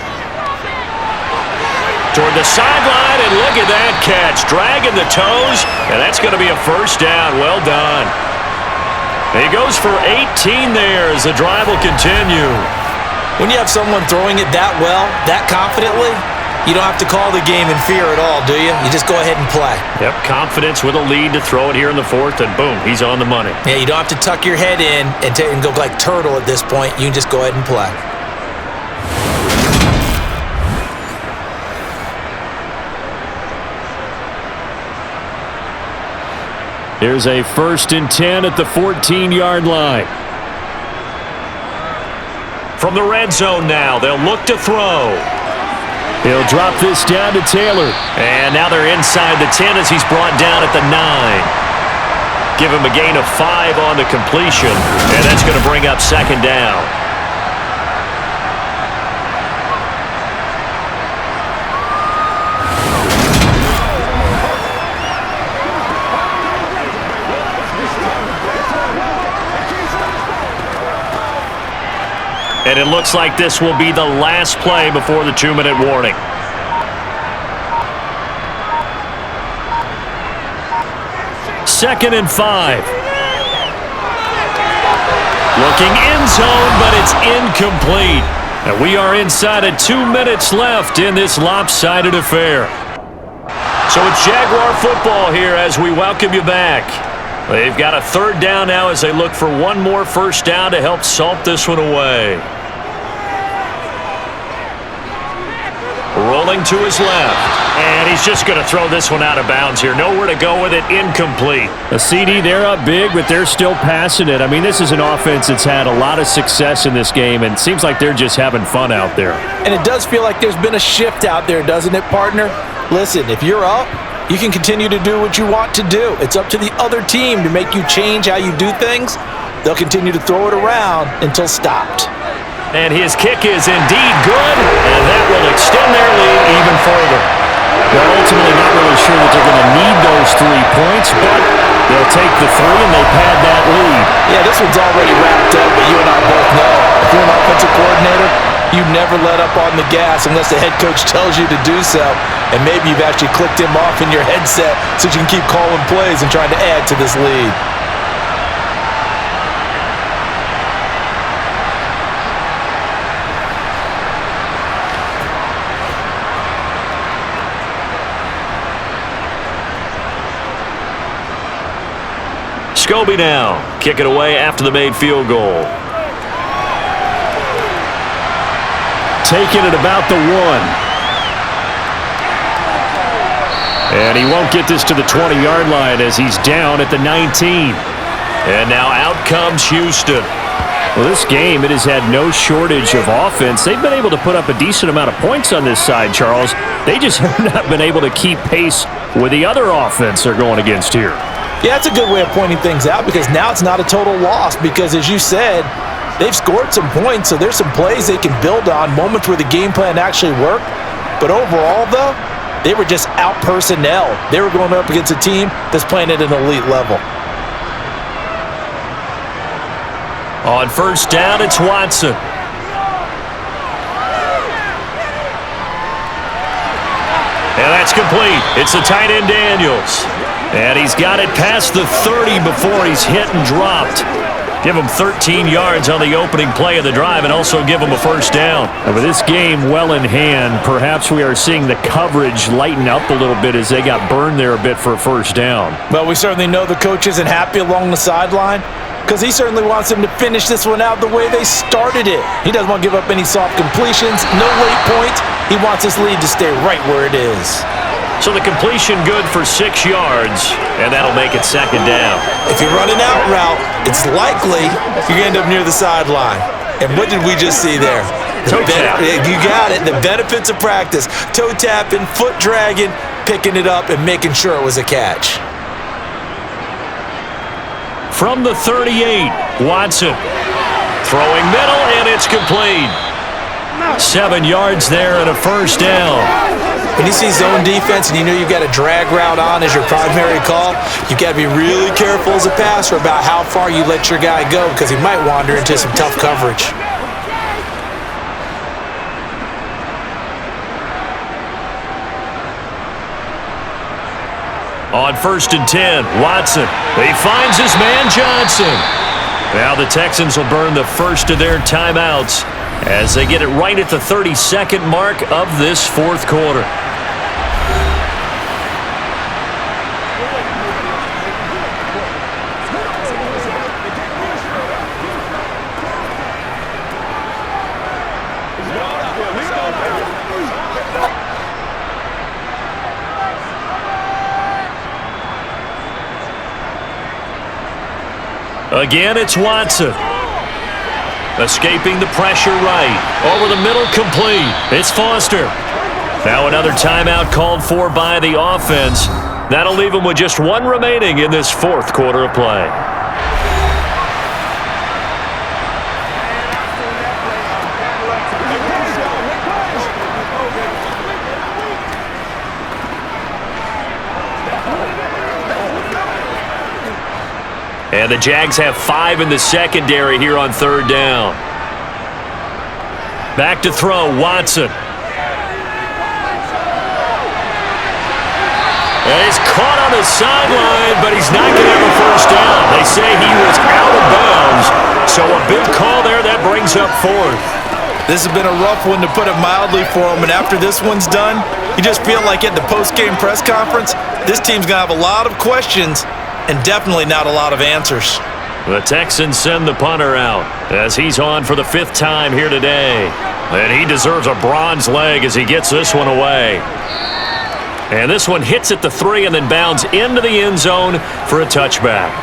Toward the sideline, and look at that catch. Dragging the toes, and that's going to be a first down. Well done. He goes for 18 there as the drive will continue. When you have someone throwing it that well, that confidently, you don't have to call the game in fear at all, do you? You just go ahead and play. Yep, confidence with a lead to throw it here in the fourth, and boom, he's on the money. Yeah, you don't have to tuck your head in and go like turtle at this point. You can just go ahead and play. Here's a 1st and 10 at the 14-yard line. From the red zone now, they'll look to throw. He'll drop this down to Taylor. And now they're inside the 10 as he's brought down at the 9. Give him a gain of 5 on the completion, and that's going to bring up 2nd down. And it looks like this will be the last play before the 2-minute warning. Second and 5. Looking end zone, but it's incomplete. And we are inside of 2 minutes left in this lopsided affair. So it's Jaguar football here as we welcome you back. They've got a 3rd down now as they look for one more first down to help salt this one away. Rolling to his left. And he's just going to throw this one out of bounds here. Nowhere to go with it. Incomplete. A CD, they're up big, but they're still passing it. I mean, this is an offense that's had a lot of success in this game, and it seems like they're just having fun out there. And it does feel like there's been a shift out there, doesn't it, partner? Listen, if you're up, you can continue to do what you want to do. It's up to the other team to make you change how you do things. They'll continue to throw it around until stopped. And his kick is indeed good, and that will extend their lead even further. They're ultimately not really sure that they're going to need those 3 points, but they'll take the 3 and they pad that lead. Yeah, this one's already wrapped up, but you and I both know if you're an offensive coordinator, you never let up on the gas unless the head coach tells you to do so, and maybe you've actually clicked him off in your headset so you can keep calling plays and trying to add to this lead. Scobie now, kick it away after the made field goal. Taking it about the 1. And he won't get this to the 20-yard line as he's down at the 19. And now out comes Houston. Well, this game, it has had no shortage of offense. They've been able to put up a decent amount of points on this side, Charles. They just have not been able to keep pace with the other offense they're going against here. Yeah, that's a good way of pointing things out because now it's not a total loss because, as you said, they've scored some points, so there's some plays they can build on, moments where the game plan actually worked. But overall, though, they were just out-personnel. They were going up against a team that's playing at an elite level. On first down, it's Watson. And that's complete. It's the tight end Daniels. And he's got it past the 30 before he's hit and dropped. Give him 13 yards on the opening play of the drive and also give him a first down. And with this game well in hand, perhaps we are seeing the coverage lighten up a little bit as they got burned there a bit for a first down. Well, we certainly know the coach isn't happy along the sideline because he certainly wants them to finish this one out the way they started it. He doesn't want to give up any soft completions, no late points. He wants this lead to stay right where it is. So the completion good for 6 yards, and that'll make it second down. If you're running out route, it's likely you're going to end up near the sideline. And what did we just see there? Toe tap. You got it. The benefits of practice. Toe tapping, foot dragging, picking it up, and making sure it was a catch. From the 38, Watson. Throwing middle, and it's complete. 7 yards there and a first down. When you see zone defense and you know you've got a drag route on as your primary call, you've got to be really careful as a passer about how far you let your guy go because he might wander into some tough coverage. On 1st and 10, Watson. He finds his man, Johnson. Now the Texans will burn the first of their timeouts as they get it right at the 32nd mark of this fourth quarter. Again, it's Watson. Escaping the pressure right. Over the middle, complete. It's Foster. Now another timeout called for by the offense. That'll leave them with just one remaining in this fourth quarter of play. And the Jags have 5 in the secondary here on 3rd down. Back to throw, Watson. And he's caught on the sideline, but he's not going to have a first down. They say he was out of bounds, so a big call there that brings up 4th. This has been a rough one, to put it mildly, for him, and after this one's done, you just feel like at the post-game press conference, this team's going to have a lot of questions and definitely not a lot of answers. The Texans send the punter out as he's on for the 5th time here today. And he deserves a bronze leg as he gets this one away. And this one hits at the 3 and then bounds into the end zone for a touchback.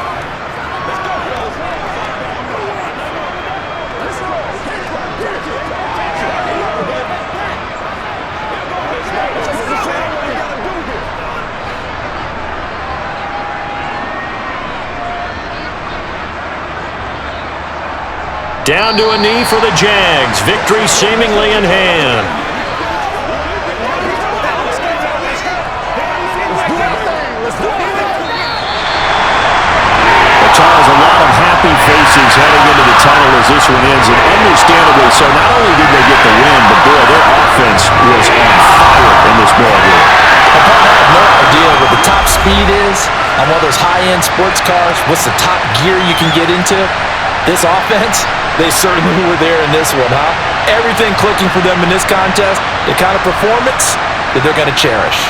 Down to a knee for the Jags. Victory seemingly in hand. Charles, a lot of happy faces heading into the tunnel as this one ends, and understandably so. Not only did they get the win, but boy, their offense was on fire in this ball game. I have no idea what the top speed is on one of those high-end sports cars. What's the top gear you can get into? This offense, they certainly were there in this one, huh? Everything clicking for them in this contest, the kind of performance that they're going to cherish.